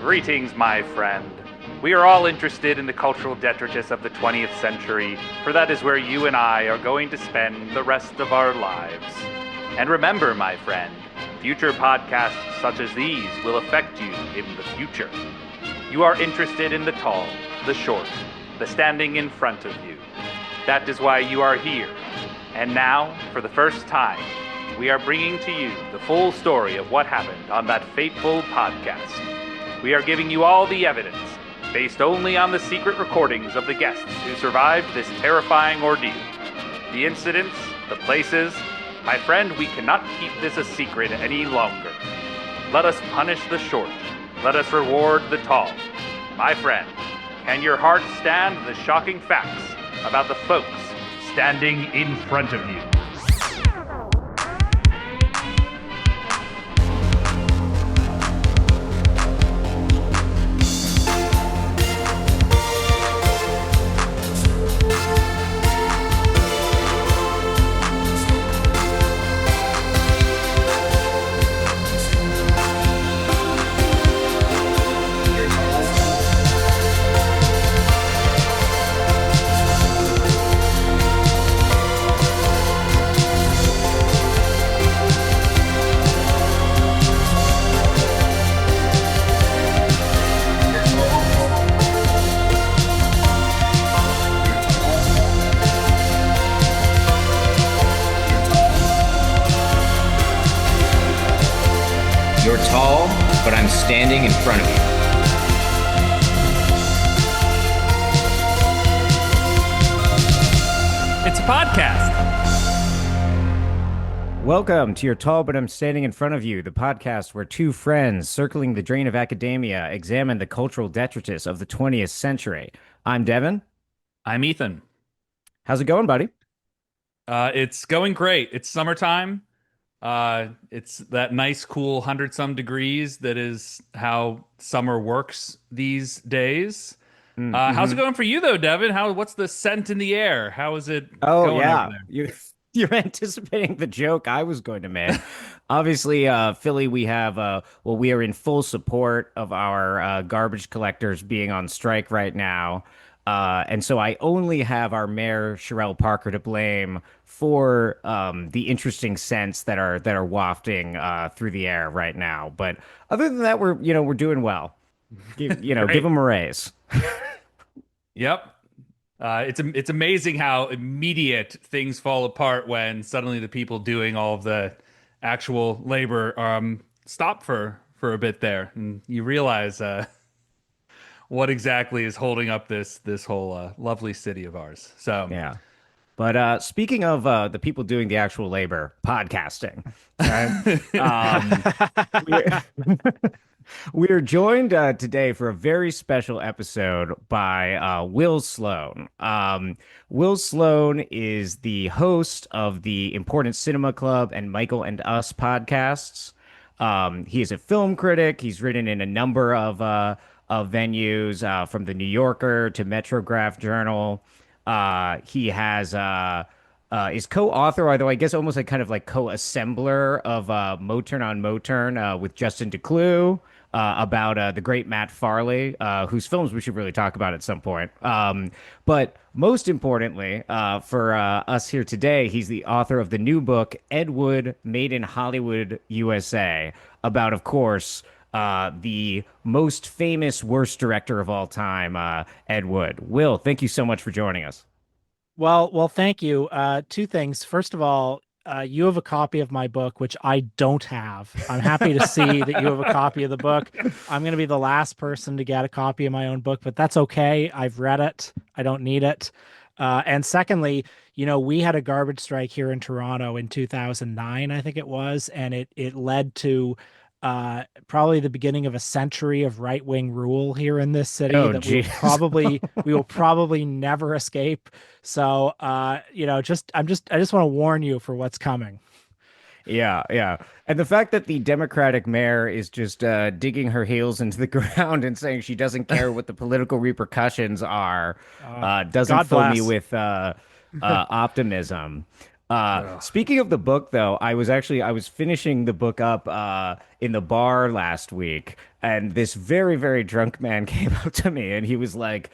Greetings, my friend. We are all interested in the cultural detritus of the 20th century, for that is where you and I are going to spend the rest of our lives. And remember, my friend, future podcasts such as these will affect you in the future. You are interested in the tall, the short, the standing in front of you. That is why you are here. And now, for the first time, we are bringing to you the full story of what happened on that fateful podcast. We are giving you all the evidence, based only on the secret recordings of the guests who survived this terrifying ordeal. The incidents, the places. My friend, we cannot keep this a secret any longer. Let us punish the short. Let us reward the tall. My friend, can your heart stand the shocking facts about the folks standing in front of you? You're tall, but I'm standing in front of you. It's a podcast. Welcome to You're Tall, but I'm Standing in Front of You, the podcast where two friends circling the drain of academia examine the cultural detritus of the 20th century. I'm Devin. I'm Ethan. How's it going, buddy? It's going great. It's summertime. It's that nice, cool 100-some degrees that is how summer works these days. How's it going for you, though, Devin? What's the scent in the air? How is it going over there? You're anticipating the joke I was going to make. Obviously, Philly, we have, we are in full support of our garbage collectors being on strike right now. And so I only have our mayor, Sherelle Parker, to blame for the interesting scents that are wafting through the air right now. But other than that, we're doing well. Give them a raise. Yep. It's amazing how immediate things fall apart when suddenly the people doing all of the actual labor stop for a bit there, and you realize what exactly is holding up this whole lovely city of ours. So yeah. But speaking of the people doing the actual labor, podcasting, right? We're joined today for a very special episode by Will Sloan. Will Sloan is the host of the Important Cinema Club and Michael and Us podcasts. He is a film critic. He's written in a number of venues, from the New Yorker to Metrograph Journal. He has is co-author, although I guess almost like kind of like co-assembler of Moturn on Moturn with Justin Decloux about the great Matt Farley, whose films we should really talk about at some point. But most importantly, for us here today, he's the author of the new book, Ed Wood, Made in Hollywood, USA, about, of course, the most famous worst director of all time, Ed Wood. Will, thank you so much for joining us. Well, thank you. Two things. First of all, you have a copy of my book, which I don't have. I'm happy to see that you have a copy of the book. I'm going to be the last person to get a copy of my own book, but that's okay. I've read it. I don't need it. And secondly, we had a garbage strike here in Toronto in 2009, I think it was, and it led to probably the beginning of a century of right-wing rule here in this city that we will probably never escape. So I just want to warn you for what's coming. Yeah, yeah. And the fact that the Democratic mayor is just digging her heels into the ground and saying she doesn't care what the political repercussions are doesn't God fill me bless. with optimism. Ugh. Speaking of the book, though, I was finishing the book up in the bar last week, and this very, very drunk man came up to me, and he was like,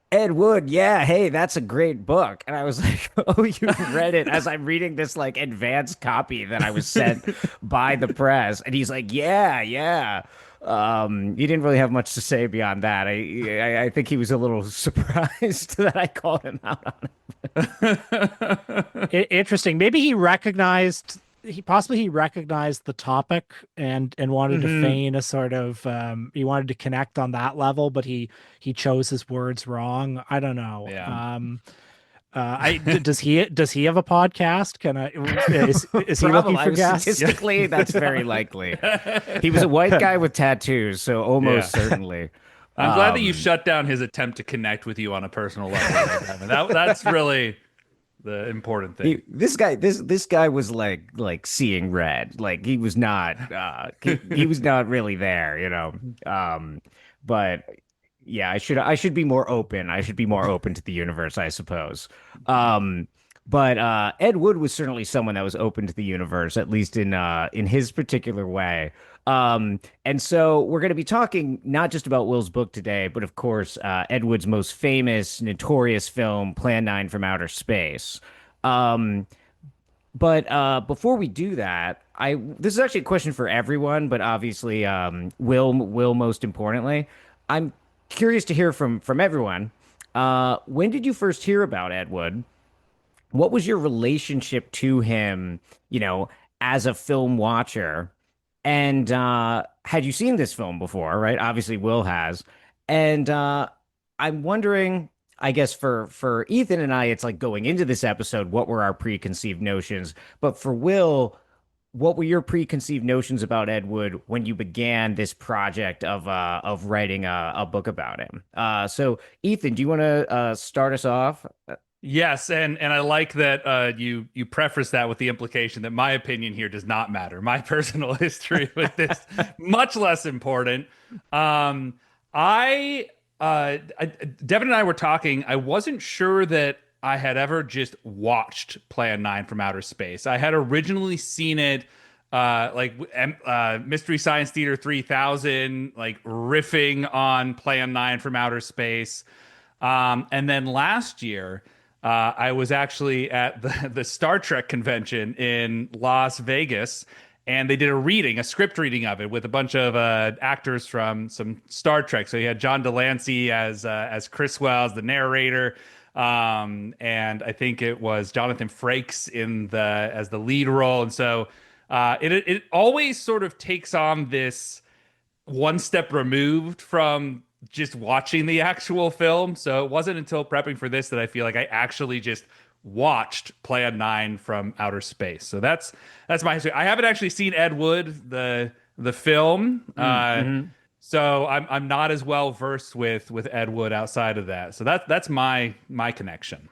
Ed Wood, yeah, hey, that's a great book. And I was like, oh, you read it as I'm reading this like advanced copy that I was sent by the press. And he's like, yeah, yeah. He didn't really have much to say beyond that. I think he was a little surprised that I called him out on Interesting. Maybe he recognized the topic and wanted to it. feign a sort of he wanted to connect on that level, but he chose his words wrong. I don't know. Yeah. Does he have a podcast? Can I is he Probably, looking for guests? statistically, that's very likely. He was a white guy with tattoos, so Yeah. almost certainly. I'm glad that you Um, shut down his attempt to connect with you on a personal level, Devin. That's really the important thing. this guy was like seeing red. Like he was not really there, you know. But yeah, I should be more open. I should be more open to the universe, I suppose. Um, but Ed Wood was certainly someone that was open to the universe, at least in his particular way. And so we're going to be talking not just about Will's book today, but of course, Ed Wood's most famous, notorious film, Plan 9 from Outer Space. Um, but before we do that, I this is actually a question for everyone, but obviously, Will most importantly. I'm curious to hear from everyone. When did you first hear about Ed Wood? What was your relationship to him, you know, as a film watcher? And had you seen this film before, right? Obviously, Will has. And I'm wondering, I guess for Ethan and I, it's like going into this episode, what were our preconceived notions? But for Will, what were your preconceived notions about Ed Wood when you began this project of writing a book about him? So Ethan, do you want to start us off? Yes, and I like that you preface that with the implication that my opinion here does not matter. My personal history with this much less important. Um, Devin and I were talking. I wasn't sure that I had ever just watched Plan 9 from Outer Space. I had originally seen it Mystery Science Theater 3000, like riffing on Plan 9 from Outer Space. And then last year, I was actually at the Star Trek convention in Las Vegas, and they did a script reading of it with a bunch of actors from some Star Trek. So you had John Delancey as Criswell, as the narrator, and I think it was Jonathan Frakes as the lead role. And so it always sort of takes on this one step removed from just watching the actual film. So it wasn't until prepping for this that I feel like I actually just watched Plan 9 from Outer Space. So that's my history. I haven't actually seen Ed Wood, the film. Mm-hmm. So I'm not as well versed with Ed Wood outside of that. So that's my connection.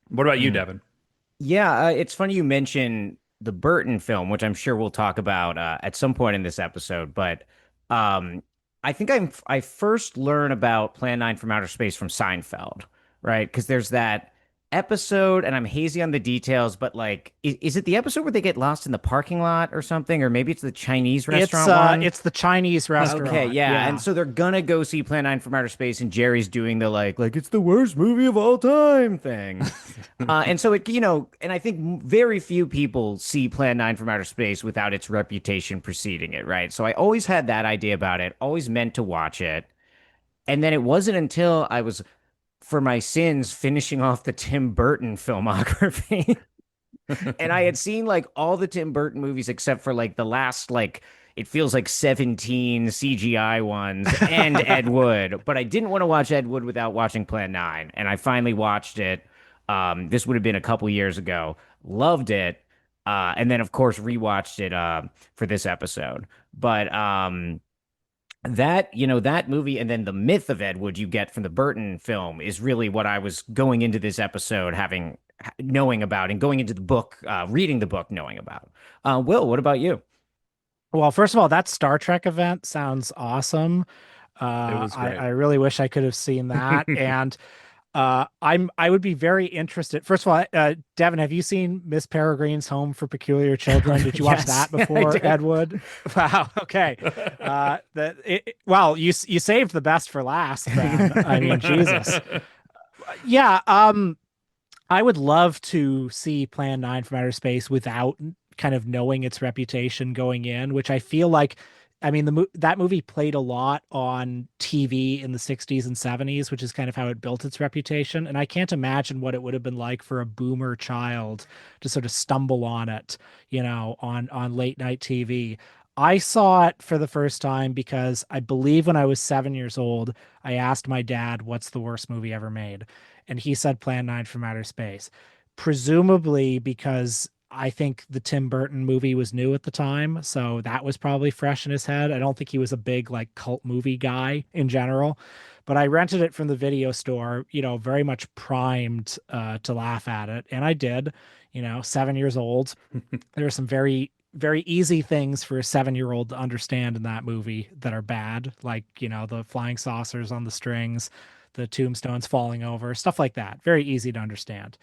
What about you, Devin? Yeah, it's funny you mention the Burton film, which I'm sure we'll talk about at some point in this episode. But um, I think I first learned about Plan 9 from Outer Space from Seinfeld, right? Because there's that episode, and I'm hazy on the details, but like, is it the episode where they get lost in the parking lot or something, or maybe it's the Chinese restaurant one? It's the Chinese restaurant. Okay, yeah. And so they're gonna go see Plan 9 from Outer Space, and Jerry's doing the like it's the worst movie of all time thing. And so and I think very few people see Plan 9 from Outer Space without its reputation preceding it, right? So I always had that idea about it, always meant to watch it. And then it wasn't until I was, for my sins, finishing off the Tim Burton filmography. And I had seen like all the Tim Burton movies except for like the last like it feels like 17 CGI ones and Ed Wood, but I didn't want to watch Ed Wood without watching Plan 9, and I finally watched it. This would have been a couple years ago. Loved it. And then of course rewatched it for this episode. But that movie and then the myth of Ed Wood you get from the Burton film is really what I was going into this episode having knowing about, and going into the book, reading the book, knowing about. Will, what about you? Well, first of all, that Star Trek event sounds awesome. It was great. I really wish I could have seen that. And I would be very interested. First of all, Devin, have you seen Miss Peregrine's Home for Peculiar Children? Did you watch Yes, that I before, did. Ed Wood? Wow. Okay. Well, you saved the best for last then. I mean, Jesus. Yeah. I would love to see Plan 9 from Outer Space without kind of knowing its reputation going in, which I feel like, I mean, that movie played a lot on TV in the 60s and 70s, which is kind of how it built its reputation. And I can't imagine what it would have been like for a boomer child to sort of stumble on it, on late night TV. I saw it for the first time because I believe when I was 7 years old, I asked my dad, "What's the worst movie ever made?" And he said Plan 9 from Outer Space, presumably because I think the Tim Burton movie was new at the time, so that was probably fresh in his head. I don't think he was a big like cult movie guy in general, but I rented it from the video store, very much primed to laugh at it, and I did. 7 years old. There are some very very easy things for a 7-year old to understand in that movie that are bad, like the flying saucers on the strings, the tombstones falling over, stuff like that. Very easy to understand.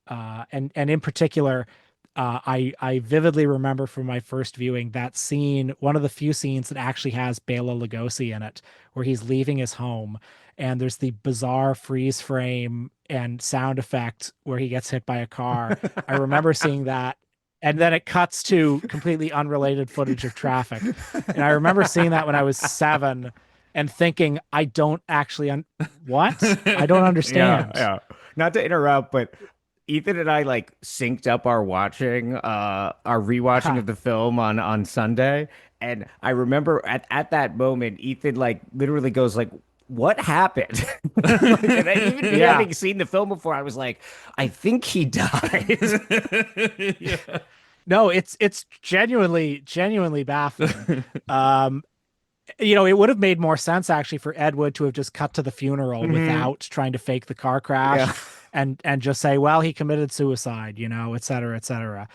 And in particular, I vividly remember from my first viewing that scene, one of the few scenes that actually has Bela Lugosi in it, where he's leaving his home, and there's the bizarre freeze frame and sound effect where he gets hit by a car. I remember seeing that, and then it cuts to completely unrelated footage of traffic, and I remember seeing that when I was 7 and thinking, I don't actually what? I don't Yeah, understand. yeah. Not to interrupt, but Ethan and I like synced up our rewatching of Ha. the film on Sunday. And I remember at that moment, Ethan like literally goes like, "What happened?" And even me Yeah. having seen the film before, I was like, "I think he died." Yeah. No, it's genuinely baffling. Um, it would have made more sense actually for Ed Wood to have just cut to the funeral Hmm. without trying to fake the car crash Yeah. and just say, well, he committed suicide, et cetera, et cetera.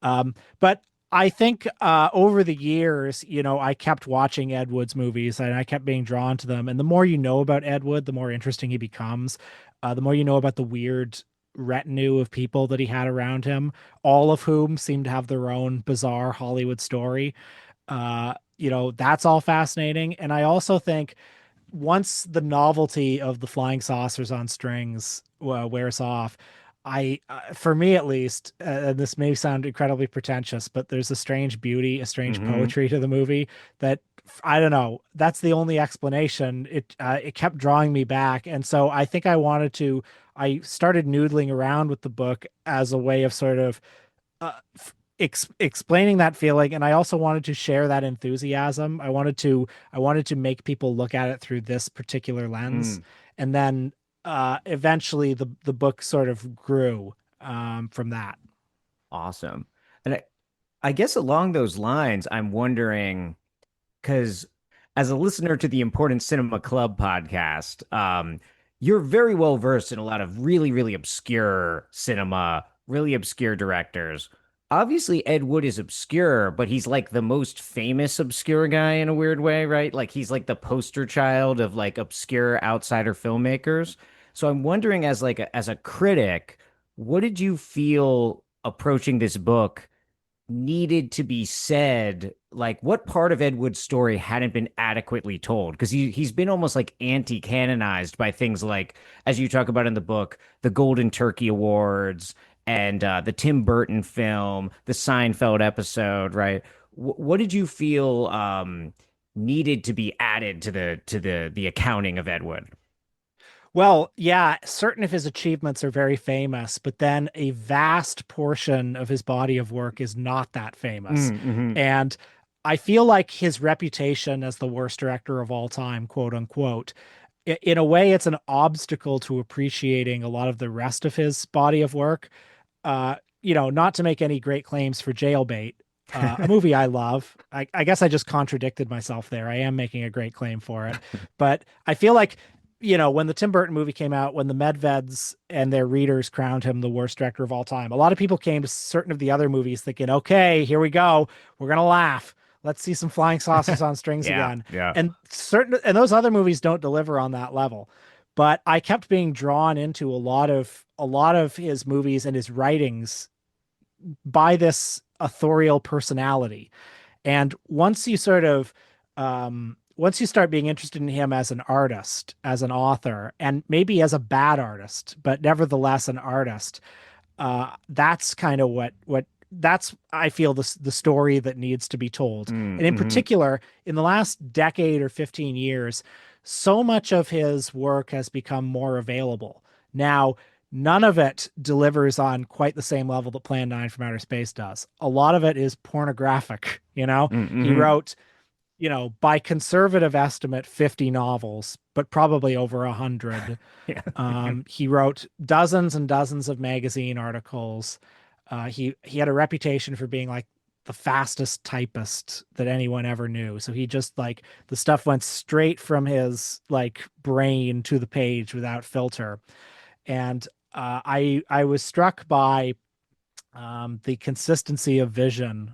But I think over the years, I kept watching Ed Wood's movies and I kept being drawn to them. And the more you know about Ed Wood, the more interesting he becomes. The more you know about the weird retinue of people that he had around him, all of whom seem to have their own bizarre Hollywood story. That's all fascinating. And I also think once the novelty of the flying saucers on strings wears off, for me at least, and this may sound incredibly pretentious, but there's a strange beauty, a strange Hmm. poetry to the movie that I don't know. That's the only explanation. It kept drawing me back, and so I think I started noodling around with the book as a way of sort of uh, explaining that feeling, and I also wanted to share that enthusiasm. I wanted to make people look at it through this particular lens, Mm, and then eventually the book sort of grew from that. awesome. And I guess along those lines, I'm wondering. Because as a listener to the Important Cinema Club podcast, you're very well versed in a lot of really, really obscure cinema, really obscure directors. Obviously, Ed Wood is obscure, but he's like the most famous obscure guy in a weird way, right? Like he's like the poster child of like obscure outsider filmmakers. So I'm wondering, as a critic, what did you feel approaching this book needed to be said? Like what part of Ed Wood's story hadn't been adequately told? Because he's been almost like anti-canonized by things like, as you talk about in the book, the Golden Turkey Awards and the Tim Burton film, the Seinfeld episode, right? What did you feel needed to be added to the accounting of Ed Wood? Well, yeah, certain of his achievements are very famous, but then a vast portion of his body of work is not that famous. Mm-hmm. And I feel like his reputation as the worst director of all time, quote unquote, in a way, it's an obstacle to appreciating a lot of the rest of his body of work. Not to make any great claims for Jailbait, a movie I love. I guess I just contradicted myself there. I am making a great claim for it, but I feel like, when the Tim Burton movie came out, when the Medveds and their readers crowned him the worst director of all time, a lot of people came to certain of the other movies thinking, okay, here we go. We're gonna laugh. Let's see some flying saucers on strings Yeah, again. yeah. And those other movies don't deliver on that level. but I kept being drawn into a lot of his movies and his writings by this authorial personality. And once you start being interested in him as an artist, as an author, and maybe as a bad artist, but nevertheless an artist, that's kind of what that's I feel the story that needs to be told. And in Mm-hmm. particular, in the last decade or 15 years, so much of his work has become more available. Now, none of it delivers on quite the same level that Plan 9 from Outer Space does. A lot of it is pornographic, you know? He Mm-hmm. wrote, by conservative estimate, 50 novels, but probably over 100. Yeah. He wrote dozens and dozens of magazine articles. He had a reputation for being like the fastest typist that anyone ever knew. So he just like the stuff went straight from his like brain to the page without filter. And I was struck by the consistency of vision,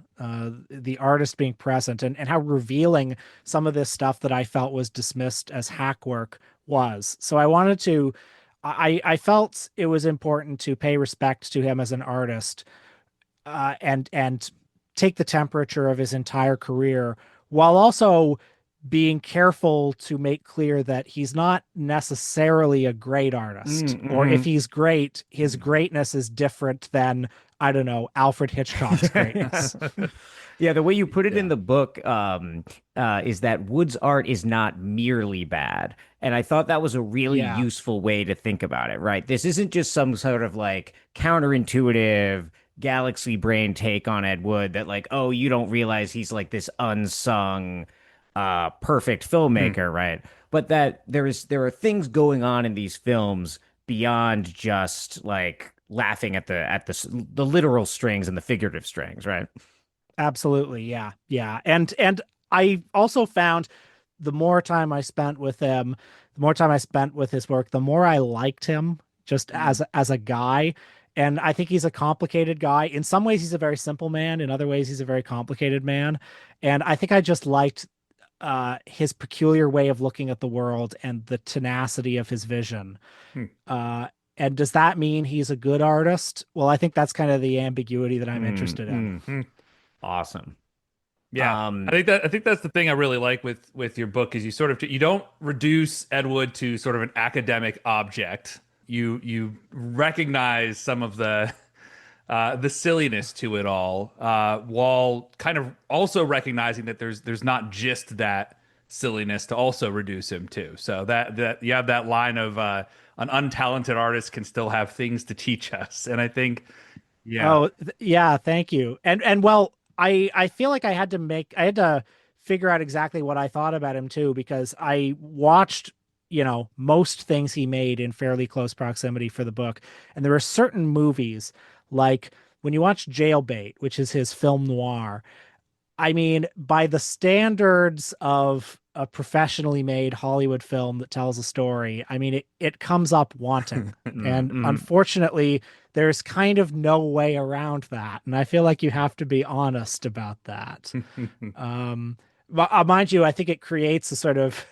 the artist being present, and how revealing some of this stuff that I felt was dismissed as hack work was. So I felt it was important to pay respect to him as an artist, and take the temperature of his entire career while also being careful to make clear that he's not necessarily a great artist, or if Mm-hmm. he's great, his greatness is different than, I don't know, Alfred Hitchcock's greatness. Yeah, the way you put it in Yeah. the book is that Wood's art is not merely bad. And I thought that was a really Yeah, useful way to think about it, right? This isn't just some sort of like counterintuitive galaxy brain take on Ed Wood that like, oh, you don't realize he's like this unsung perfect filmmaker, right? But that there are things going on in these films beyond just like laughing at the literal strings and the figurative strings, right? absolutely. Yeah, yeah. And I also found the more time I spent with him, the more time I spent with his work, the more I liked him just as a guy. And I think he's a complicated guy. In some ways, he's a very simple man. In other ways, he's a very complicated man. And I think I just liked his peculiar way of looking at the world and the tenacity of his vision. Hmm. Uh, and does that mean he's a good artist? Well, I think that's kind of the ambiguity that I'm Mm, interested in. mm. Hmm. Awesome. Yeah, I Um, think that's the thing I really like with your book is you don't reduce Ed Wood to sort of an academic object. You recognize some of the silliness to it all, while kind of also recognizing that there's not just that silliness to also reduce him to. So that you have that line of an untalented artist can still have things to teach us, and I think yeah. Oh, yeah, thank you. And well, I feel like I had to figure out exactly what I thought about him too, because I watched, most things he made in fairly close proximity for the book. And there are certain movies like when you watch Jailbait, which is his film noir, I mean, by the standards of a professionally made Hollywood film that tells a story, I mean, it comes up wanting. mm, And mm. unfortunately, there's kind of no way around that. And I feel like you have to be honest about that. But mind you, I think it creates a sort of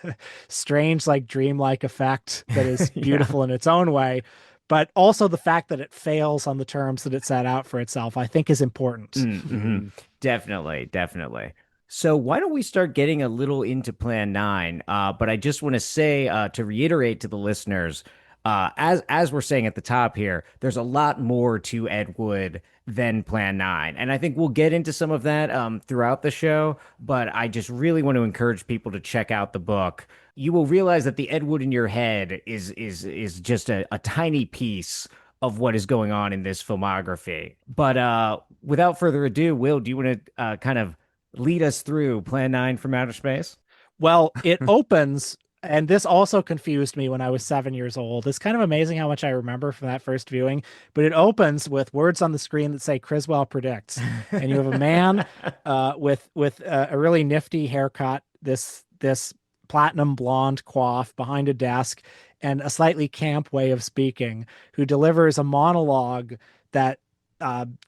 strange, like dreamlike effect that is Yeah. beautiful in its own way. But also the fact that it fails on the terms that it set out for itself, I think is important. Mm-hmm. Definitely, definitely. So why don't we start getting a little into Plan 9? But I just want to say to reiterate to the listeners, as we're saying at the top here, there's a lot more to Ed Wood than Plan 9. And I think we'll get into some of that throughout the show, but I just really want to encourage people to check out the book. You will realize that the Ed Wood in your head is just a tiny piece of what is going on in this filmography. But without further ado, Will, do you want to kind of lead us through Plan 9 from Outer Space? Well, it opens, and this also confused me when I was 7 years old. It's kind of amazing how much I remember from that first viewing, but it opens with words on the screen that say Criswell predicts, and you have a man with a really nifty haircut, this platinum blonde coif behind a desk, and a slightly camp way of speaking, who delivers a monologue that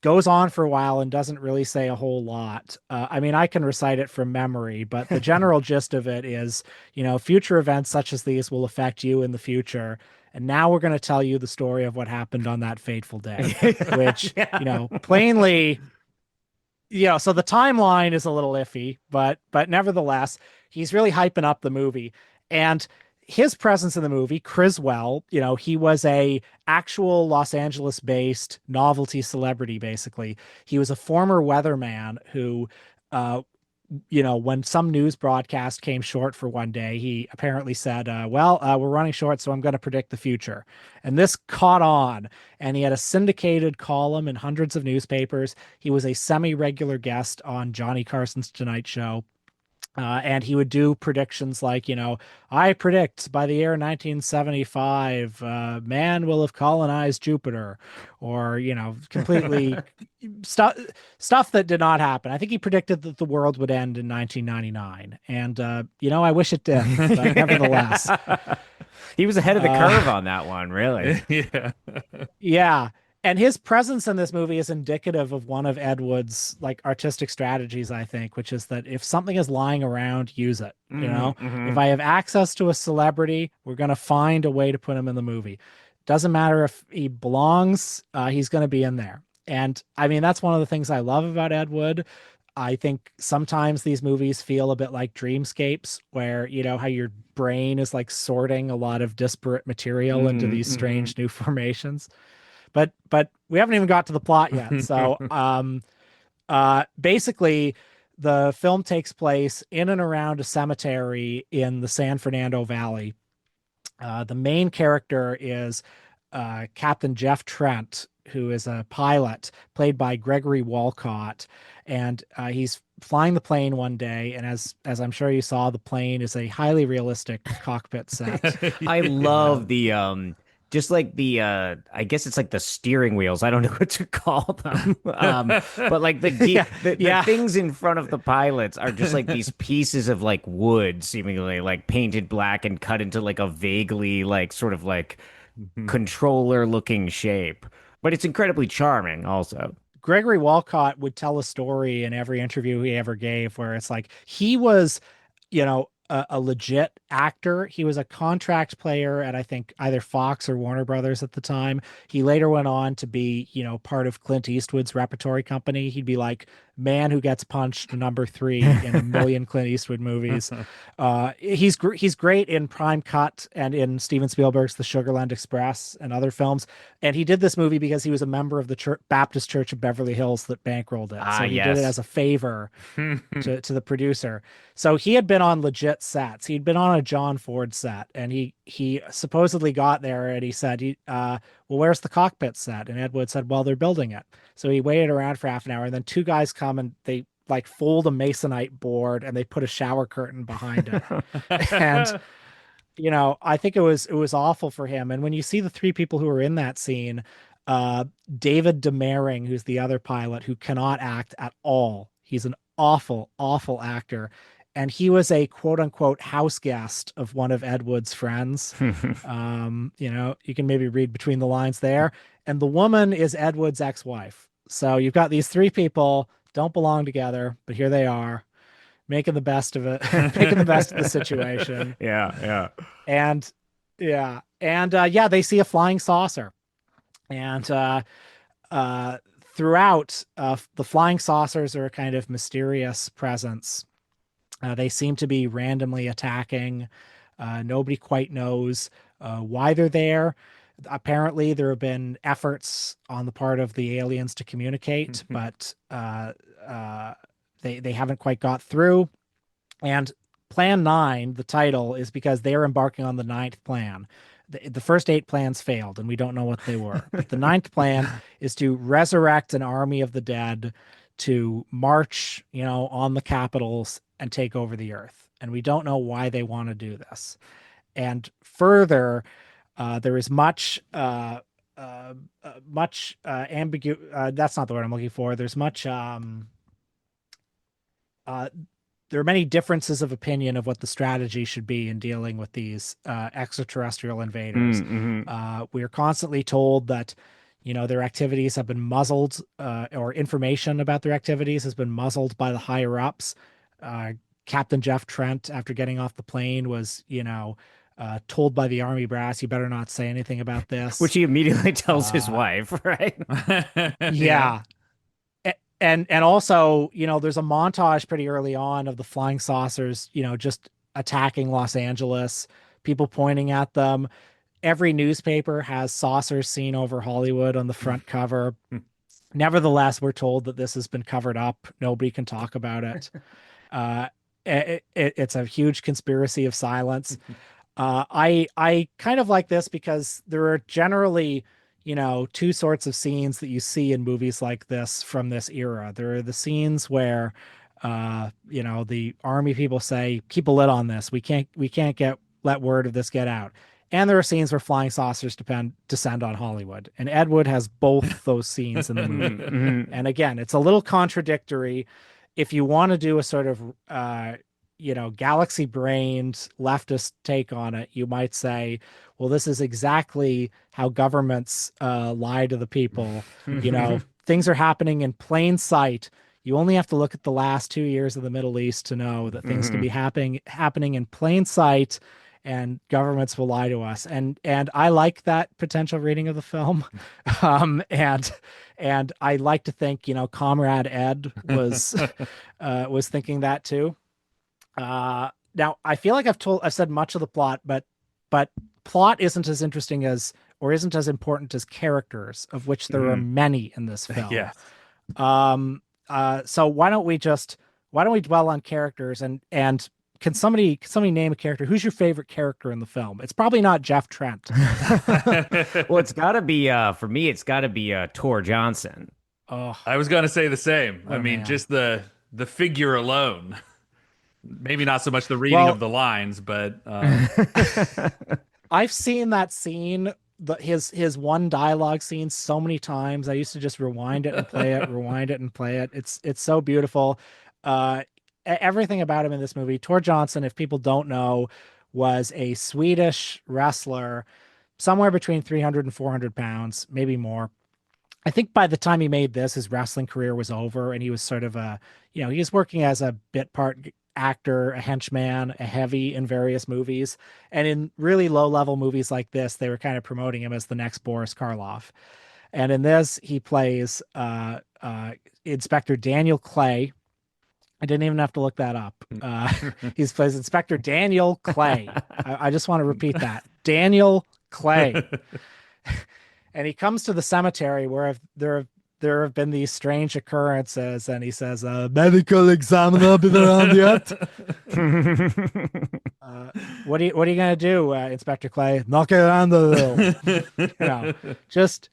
goes on for a while and doesn't really say a whole lot. I mean, I can recite it from memory, but the general gist of it is, future events such as these will affect you in the future. And now we're going to tell you the story of what happened on that fateful day, which, Yeah. plainly, so the timeline is a little iffy, but nevertheless, he's really hyping up the movie. And his presence in the movie, Criswell, he was a actual Los Angeles based novelty celebrity, basically. He was a former weatherman who uh when some news broadcast came short for one day, he apparently said, we're running short, so I'm going to predict the future. And this caught on, and he had a syndicated column in hundreds of newspapers. He was a semi-regular guest on Johnny Carson's Tonight Show. And he would do predictions like, I predict by the year 1975, man will have colonized Jupiter, or, completely stuff that did not happen. I think he predicted that the world would end in 1999. And, I wish it did, but nevertheless. He was ahead of the curve on that one, really. Yeah. Yeah. And his presence in this movie is indicative of one of Ed Wood's like artistic strategies, I think, which is that if something is lying around, use it. If I have access to a celebrity, we're going to find a way to put him in the movie. Doesn't matter if he belongs, he's going to be in there. And I mean, that's one of the things I love about Ed Wood. I think sometimes these movies feel a bit like dreamscapes, where how your brain is like sorting a lot of disparate material into these strange new formations. But we haven't even got to the plot yet. So basically the film takes place in and around a cemetery in the San Fernando Valley. The main character is Captain Jeff Trent, who is a pilot played by Gregory Walcott, and he's flying the plane one day, and as I'm sure you saw, the plane is a highly realistic cockpit set. I love the just like the I guess it's like the steering wheels. I don't know what to call them. But like the things in front of the pilots are just like these pieces of like wood, seemingly like painted black and cut into like a vaguely like sort of like controller looking shape. But it's incredibly charming also. Gregory Walcott would tell a story in every interview he ever gave where it's like he was, a legit actor. He was a contract player at, I think, either Fox or Warner Brothers at the time. He later went on to be, part of Clint Eastwood's repertory company. He'd be like man who gets punched #3 in a million Clint Eastwood movies. He's great in Prime Cut and in Steven Spielberg's The Sugarland Express and other films. And he did this movie because he was a member of the Baptist Church of Beverly Hills that bankrolled it. So he did it as a favor to the producer. So he had been on legit sets. He'd been on a John Ford set, and he supposedly got there and he said, well, where's the cockpit set? And Ed Wood said, well, they're building it. So he waited around for half an hour, and then two guys come and they like fold a masonite board and they put a shower curtain behind it. And I think it was awful for him. And when you see the three people who are in that scene, David Demering, who's the other pilot who cannot act at all. He's an awful, awful actor. And he was a quote unquote house guest of one of Ed Wood's friends. You can maybe read between the lines there. And the woman is Ed Wood's ex-wife. So you've got these three people, don't belong together, but here they are, making the best of it, making the best of the situation. Yeah. And they see a flying saucer. And throughout, the flying saucers are a kind of mysterious presence. They seem to be randomly attacking. Nobody quite knows why they're there. Apparently, there have been efforts on the part of the aliens to communicate, but they haven't quite got through. And Plan 9, the title, is because they are embarking on the ninth plan. The first 8 plans failed, and we don't know what they were. But the ninth plan is to resurrect an army of the dead to march, on the capitals and take over the earth. And we don't know why they want to do this. And further, there is much ambiguity. That's not the word I'm looking for. There's much. There are many differences of opinion of what the strategy should be in dealing with these extraterrestrial invaders. We are constantly told that, Their activities have been muzzled, or information about their activities has been muzzled by the higher ups. Uh, Captain Jeff Trent, after getting off the plane, was, told by the army brass, "You better not say anything about Which this." he immediately tells his Uh, wife, right? Yeah. yeah. And also, there's a montage pretty early on of the flying saucers, just attacking Los Angeles, people pointing at them. Every newspaper has saucers seen over Hollywood on the front cover. Nevertheless, we're told that this has been covered up. Nobody can talk about it. Uh, it's a huge conspiracy of silence. I kind of like this because there are generally, two sorts of scenes that you see in movies like this from this era. There are the scenes where, the army people say, "Keep a lid on this. We can't let word of this get out." And there are scenes where flying saucers descend on Hollywood. And Ed Wood has both those scenes in the movie. Mhm. And again, it's a little contradictory. If you want to do a sort of galaxy brained leftist take on it, you might say, well, this is exactly how governments lie to the people. Things are happening in plain sight. You only have to look at the last 2 years of the Middle East to know that things can be happening in plain sight, and governments will lie to us. And I like that potential reading of the film. And I like to think, Comrade Ed was thinking that too. Now I feel like I've said much of the plot, but plot isn't as interesting as, or isn't as important as, characters, of which there are many in this film. Yes. So why don't we dwell on characters, and can somebody name a character? Who's your favorite character in the film? It's probably not Jeff Trent. Well, it's got to be for me. It's got to be Tor Johnson. Oh, I was gonna say the same. what I a mean, man. just the figure alone. Maybe not so much the reading Well, of the lines, but I've seen that scene, his one dialogue scene, so many times. I used to just rewind it and play it, rewind it and play it. It's so beautiful. Everything about him in this movie. Tor Johnson, if people don't know, was a Swedish wrestler, somewhere between 300 and 400 pounds, maybe more. I think by the time he made this, his wrestling career was over, and he was sort of he was working as a bit part actor, a henchman, a heavy in various movies. And in really low level movies like this, they were kind of promoting him as the next Boris Karloff. And in this, he plays Inspector Daniel Clay. I didn't even have to look that up. He plays Inspector Daniel Clay. I just want to repeat that. Daniel Clay. And he comes to the cemetery where there have been these strange occurrences, and he says, "Medical examiner been around yet?" What are you gonna do, Inspector Clay? Knock it around a little. Just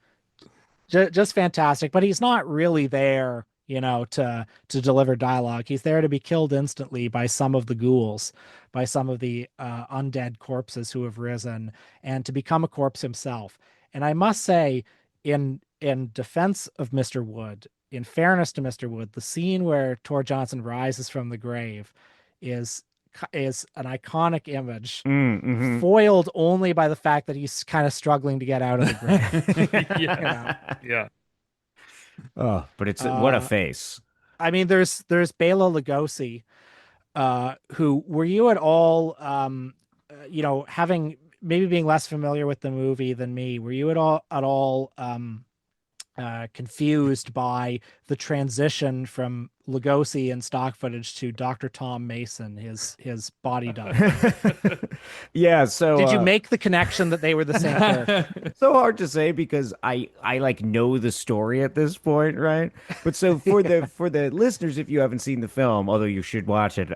just fantastic. But he's not really there, to deliver dialogue. He's there to be killed instantly by some of the ghouls, by some of the undead corpses who have risen, and to become a corpse himself. And I must say, in defense of Mr. Wood, in fairness to Mr. Wood, the scene where Tor Johnson rises from the grave is is an iconic image, foiled only by the fact that he's kind of struggling to get out of the grave. yeah, yeah. Oh, but it's what a Uh, face. I mean, there's Bela Lugosi, who, were you at all, having maybe being less familiar with the movie than me, were you at all confused by the transition from Lugosi in stock footage to Dr. Tom Mason, his body double? Yeah, so Did you make the connection that they were the same character? so hard to say because I like know the story at this point, right? But so for the listeners, if you haven't seen the film, although you should watch it,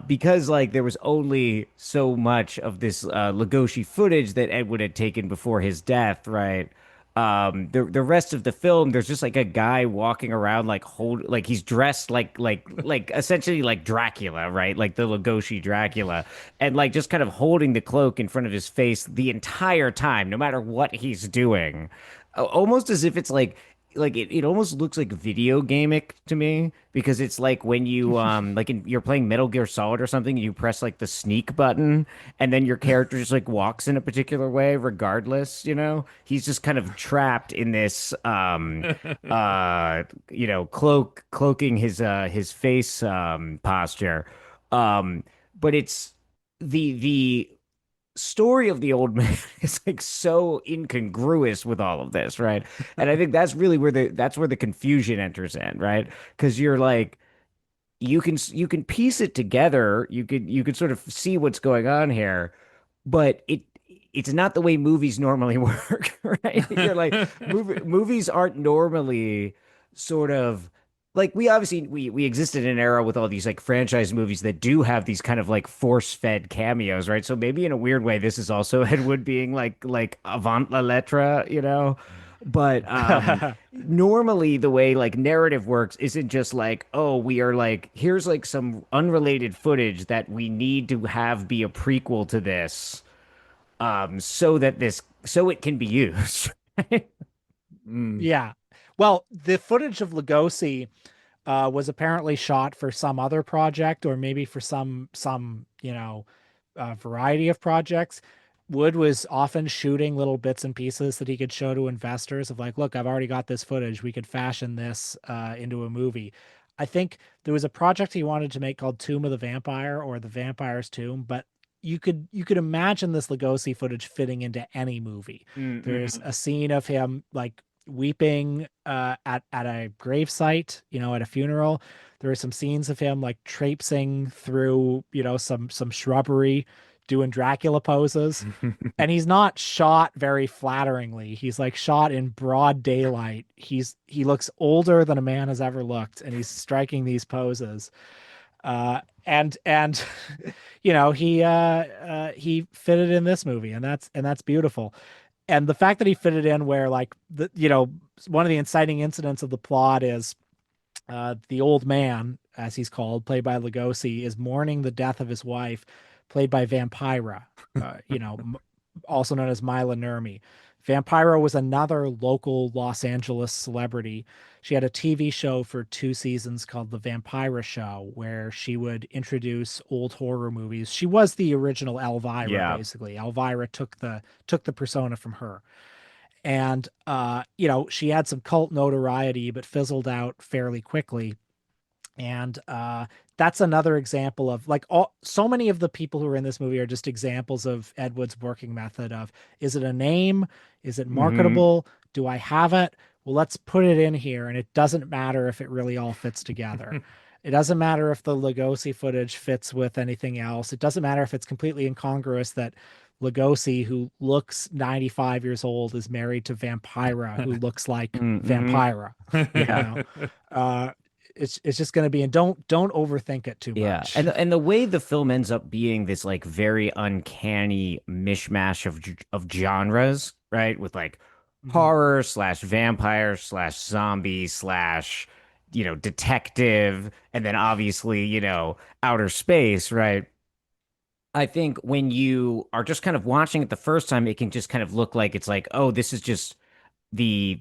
because like there was only so much of this Lugosi footage that Edward had taken before his death, right? The rest of the film, there's just like a guy walking around like he's dressed like essentially like Dracula, right? Like the Lugosi Dracula, and like just kind of holding the cloak in front of his face the entire time, no matter what he's doing. Almost as if it's like like it almost looks like video gamic to me because it's like when you you're playing Metal Gear Solid or something, you press like the sneak button and then your character just like walks in a particular way regardless, you know? He's just kind of trapped in this cloaking his face posture. But it's the story of the old man is like so incongruous with all of this, right? And I think that's really where the confusion enters in, right? Because you're like you can piece it together, you could sort of see what's going on here, but it's not the way movies normally work, right? You're like movies aren't normally sort of like we obviously we existed in an era with all these like franchise movies that do have these kind of like force-fed cameos, right? So maybe in a weird way, this is also Ed Wood being like avant la lettre, you know? But normally the way like narrative works isn't just like, oh, we are like, here's like some unrelated footage that we need to have be a prequel to this, so it can be used. Mm. Yeah. Well, the footage of Lugosi was apparently shot for some other project or maybe for some variety of projects. Wood was often shooting little bits and pieces that he could show to investors of like, look, I've already got this footage. We could fashion this into a movie. I think there was a project he wanted to make called Tomb of the Vampire or The Vampire's Tomb, but you could imagine this Lugosi footage fitting into any movie. There's Mm-mm. a scene of him like weeping at a gravesite, at a funeral. There are some scenes of him like traipsing through, some shrubbery, doing Dracula poses. And he's not shot very flatteringly. He's like shot in broad daylight. He looks older than a man has ever looked, and he's striking these poses. And he fitted in this movie, and that's beautiful. And the fact that he fit it in where like one of the inciting incidents of the plot is the old man, as he's called, played by Lugosi, is mourning the death of his wife, played by Vampira, also known as Mila Nurmi. Vampira was another local Los Angeles celebrity. She had a TV show for 2 seasons called The Vampira Show, where she would introduce old horror movies. She was the original Elvira, Yeah. basically. Elvira took the persona from her. And she had some cult notoriety, but fizzled out fairly quickly. And that's another example of like so many of the people who are in this movie are just examples of Ed Wood's working method of, is it a name? Is it Hmm. marketable? Do I have it? Well, let's put it in here. And it doesn't matter if it really all fits together. It doesn't matter if the Lugosi footage fits with anything else. It doesn't matter if it's completely incongruous that Lugosi, who looks 95 years old, is married to Vampira, who looks like Hmm. Vampira. You Yeah. know, uh, it's just going to be, and don't overthink it too Yeah, much. and the way the film ends up being this like very uncanny mishmash of genres, right? With like Mhm. horror slash vampire slash zombie slash detective, and then obviously outer space, right? I think when you are just kind of watching it the first time, it can just kind of look like it's like, oh, this is just the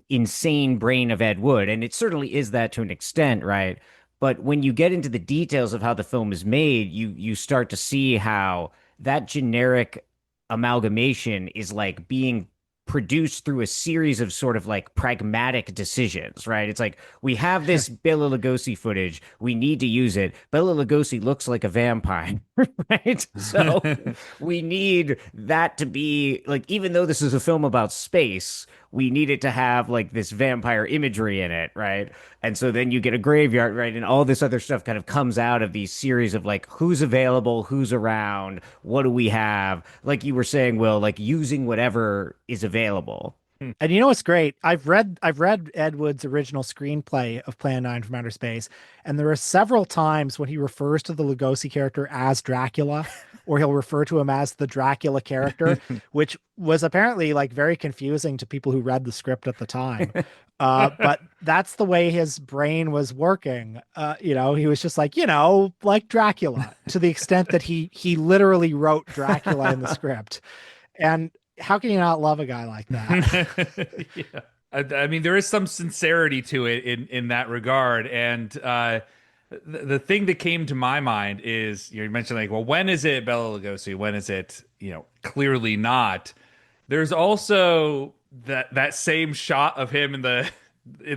insane brain of Ed Wood, and it certainly is that to an extent, right? But when you get into the details of how the film is made, you start to see how that generic amalgamation is like being produced through a series of sort of like pragmatic decisions, right? It's like we have this Bela Lugosi footage, we need to use it. Bela Lugosi looks like a vampire, right? So we need that to be like, even though this is a film about space, we need it to have like this vampire imagery in it, right? And so then you get a graveyard, right? And all this other stuff kind of comes out of these series of like who's available, who's around, what do we have? Like you were saying, Will, like using whatever is available. And you know what's great? I've read Ed Wood's original screenplay of Plan 9 from Outer Space, and there are several times when he refers to the Lugosi character as Dracula, or he'll refer to him as the Dracula character, which was apparently like very confusing to people who read the script at the time. But that's the way his brain was working. He was just like, like Dracula, to the extent that he literally wrote Dracula in the script. And how can you not love a guy like that? Yeah. I mean, there is some sincerity to it in that regard, and the thing that came to my mind is you mentioned like, well, when is it Bela Lugosi? When is it, clearly not? There's also that same shot of him in the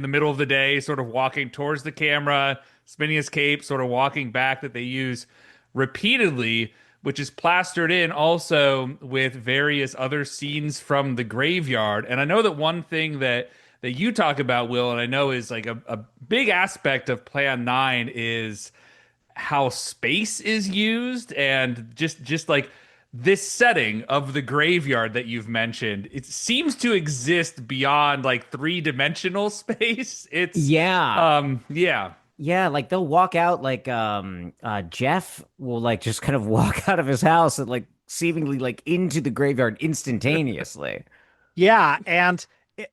middle of the day, sort of walking towards the camera, spinning his cape, sort of walking back that they use repeatedly, which is plastered in also with various other scenes from the graveyard. And I know that one thing that you talk about, Will, and I know is like a big aspect of Plan 9 is how space is used and just like this setting of the graveyard that you've mentioned, it seems to exist beyond like three-dimensional space. It's Yeah. yeah. Yeah, like they'll walk out like Jeff will like just kind of walk out of his house and like seemingly like into the graveyard instantaneously. Yeah, and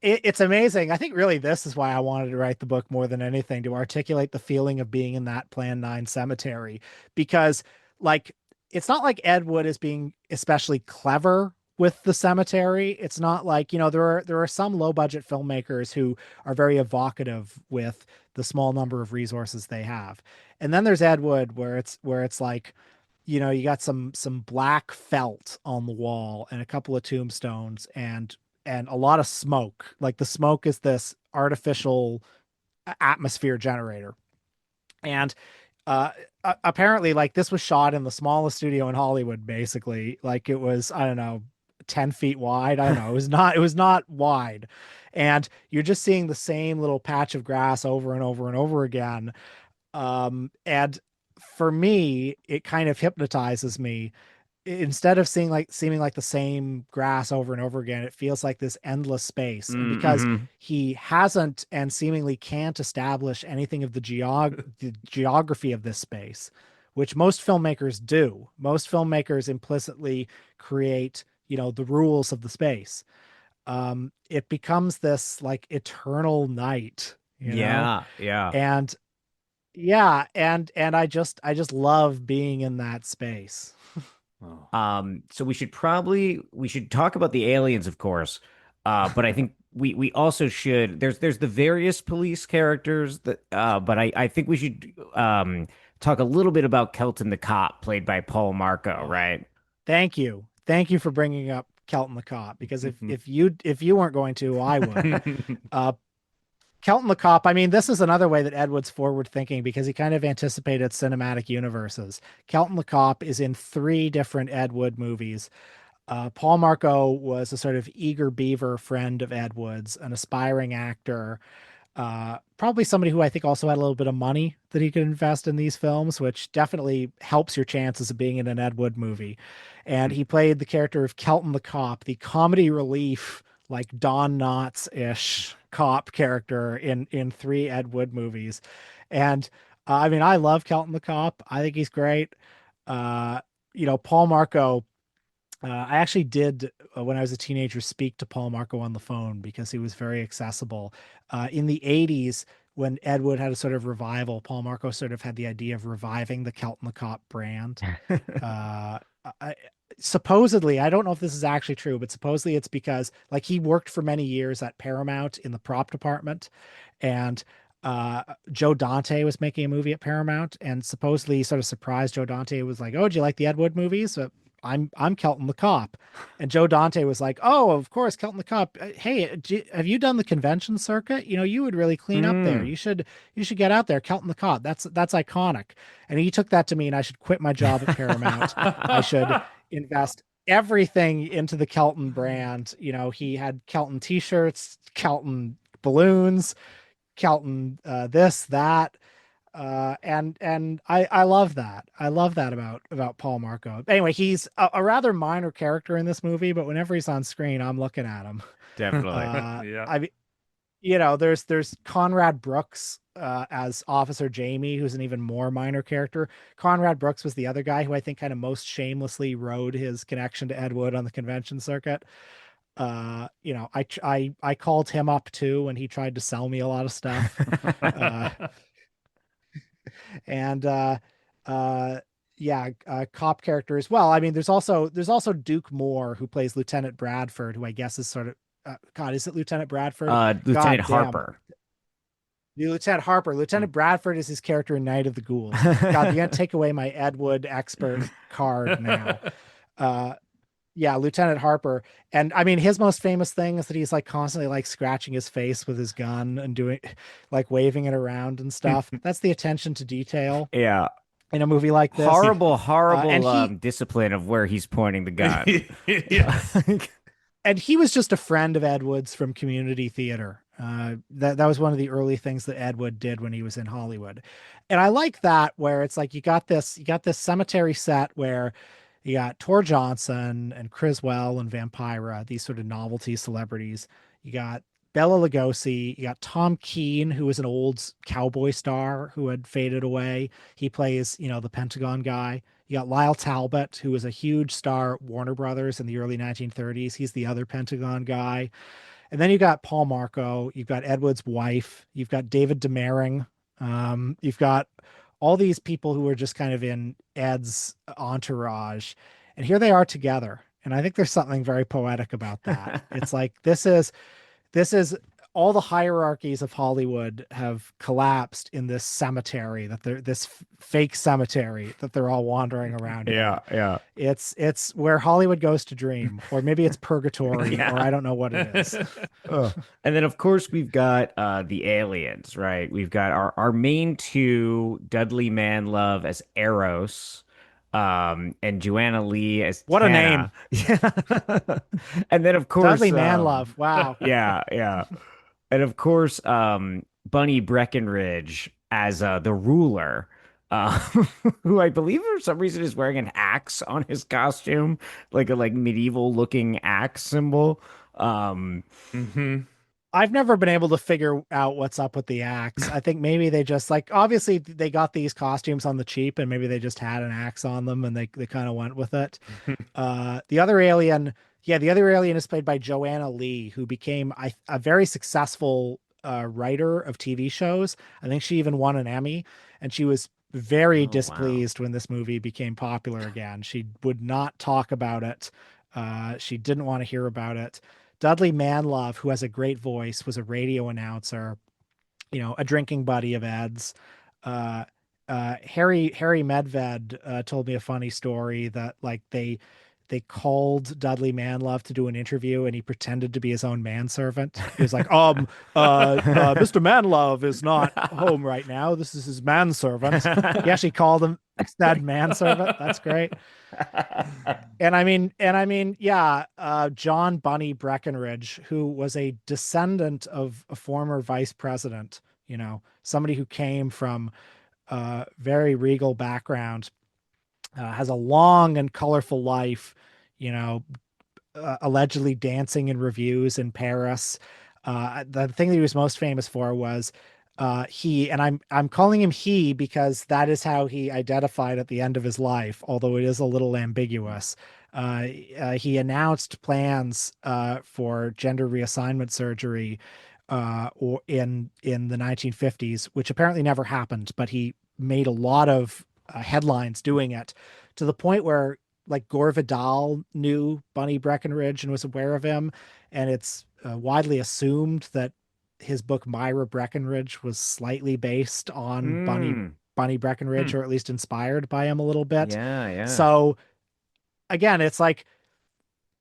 it's amazing. I think really this is why I wanted to write the book more than anything, to articulate the feeling of being in that Plan 9 cemetery. Because, like, it's not like Ed Wood is being especially clever with the cemetery. It's not like, there are some low budget filmmakers who are very evocative with the small number of resources they have. And then there's Ed Wood where it's like, you got some black felt on the wall and a couple of tombstones and a lot of smoke. Like the smoke is this artificial atmosphere generator. And uh apparently like this was shot in the smallest studio in Hollywood, basically. Like it was, I don't know, 10 feet wide. I don't know. It was not wide. And you're just seeing the same little patch of grass over and over and over again. And for me, it kind of hypnotizes me. Instead of seeming like the same grass over and over again, it feels like this endless space. And because Mm-hmm. he hasn't and seemingly can't establish anything of the geography of this space, which most filmmakers do. Most filmmakers implicitly create, the rules of the space. It becomes this like eternal night. Yeah, yeah. And yeah, and I just love being in that space. Oh. So we should talk about the aliens, of course. But I think we also should there's the various police characters that but I think we should talk a little bit about Kelton the cop, played by Paul Marco, Oh. right? Thank you. Thank you for bringing up Kelton the cop, because if you weren't going to, I would. Uh Kelton the cop, I mean, this is another way that Ed Wood's forward thinking, because he kind of anticipated cinematic universes. Kelton the cop is in three different Ed Wood movies. Paul Marco was a sort of eager beaver friend of Ed Wood's, an aspiring actor, probably somebody who I think also had a little bit of money that he could invest in these films, which definitely helps your chances of being in an Ed Wood movie. And he played the character of Kelton the cop, the comedy relief, like Don Knotts ish cop character in three Ed Wood movies. And I mean, I love Kelton the cop. I think he's great. Uh, Paul Marco. I actually did, when I was a teenager, speak to Paul Marco on the phone because he was very accessible. In the 80s, when Ed Wood had a sort of revival, Paul Marco sort of had the idea of reviving the Kelton the Cop brand. Uh, I, Supposedly, I don't know if this is actually true, but supposedly it's because like he worked for many years at Paramount in the prop department, and Joe Dante was making a movie at Paramount, and supposedly he sort of surprised Joe Dante. Was like, "Oh, do you like the Ed Wood movies?" I'm Kelton the cop, and Joe Dante was like, "Oh, of course, Kelton the cop. Hey, have you done the convention circuit? You would really clean up there. Mm. You should get out there, Kelton the cop. That's iconic." And he took that to mean I should quit my job at Paramount. I should invest everything into the Kelton brand. He had Kelton t-shirts, Kelton balloons, Kelton this, that. And I love that. I love that about Paul Marco. Anyway, he's a rather minor character in this movie, but whenever he's on screen, I'm looking at him. Definitely. Yeah. I mean, there's Conrad Brooks as Officer Jamie, who's an even more minor character. Conrad Brooks was the other guy who I think kind of most shamelessly rode his connection to Ed Wood on the convention circuit. I called him up too when he tried to sell me a lot of stuff. Uh, and uh yeah, cop character as well. I mean, there's also Duke Moore, who plays Lieutenant Bradford, who I guess is sort of God, is it Lieutenant Bradford? Lieutenant God damn. Harper. The Lieutenant Harper. Lieutenant Bradford is his character in Night of the Ghouls. God, you're gonna take away my Ed Wood expert card now. Uh, yeah, Lieutenant Harper. And I mean, his most famous thing is that he's like constantly like scratching his face with his gun and doing like waving it around and stuff. That's the attention to detail Yeah. in a movie like this. Horrible, And horrible he discipline of where he's pointing the gun. Yes. and he was just a friend of Ed Wood's from community theater. That was one of the early things that Ed Wood did when he was in Hollywood. And I like that where it's like you got this cemetery set where you got Tor Johnson and Criswell and Vampira, these sort of novelty celebrities. You got Bela Lugosi, you got Tom Keane, who was an old cowboy star who had faded away. He plays, the Pentagon guy. You got Lyle Talbot, who was a huge star at Warner Brothers in the early 1930s. He's the other Pentagon guy. And then you got Paul Marco, you've got Ed Wood's wife, you've got David Demering, you've got all these people who are just kind of in Ed's entourage. And here they are together. And I think there's something very poetic about that. It's like this is all the hierarchies of Hollywood have collapsed in this cemetery that they're this fake cemetery that they're all wandering around in. Yeah. It's where Hollywood goes to dream, or maybe it's purgatory, or I don't know what it is. And then, of course, we've got the aliens, right? We've got our main two, Dudley Manlove as Eros, and Joanna Lee as What a name. Yeah. And then, of course, Dudley Manlove. Wow. Yeah. And of course, Bunny Breckenridge as the ruler, uh, who I believe for some reason is wearing an axe on his costume, like a medieval looking axe symbol. Mhm. I've never been able to figure out what's up with the axe. I think maybe they just obviously they got these costumes on the cheap and maybe they just had an axe on them and they kind of went with it. The other alien, the other alien is played by Joanna Lee, who became a very successful writer of TV shows. I think she even won an Emmy, and she was very Oh, wow. displeased when this movie became popular again. She would not talk about it. She didn't want to hear about it. Dudley Manlove, who has a great voice, was a radio announcer, a drinking buddy of Ed's. Harry Medved told me a funny story that they called Dudley Manlove to do an interview and he pretended to be his own manservant. He was like, Mr. Manlove is not home right now. This is his manservant. He actually called him said manservant. That's great. And I mean, John Bunny Breckenridge, who was a descendant of a former vice president, somebody who came from a very regal background, has a long and colorful life, allegedly dancing in reviews in Paris. The thing that he was most famous for was I'm calling him he because that is how he identified at the end of his life, although it is a little ambiguous. He announced plans for gender reassignment surgery or in the 1950s, which apparently never happened, but he made a lot of headlines doing it, to the point where like Gore Vidal knew Bunny Breckenridge and was aware of him, and it's widely assumed that his book Myra Breckenridge was slightly based on Bunny Breckenridge, or at least inspired by him a little bit. Yeah. So again, it's like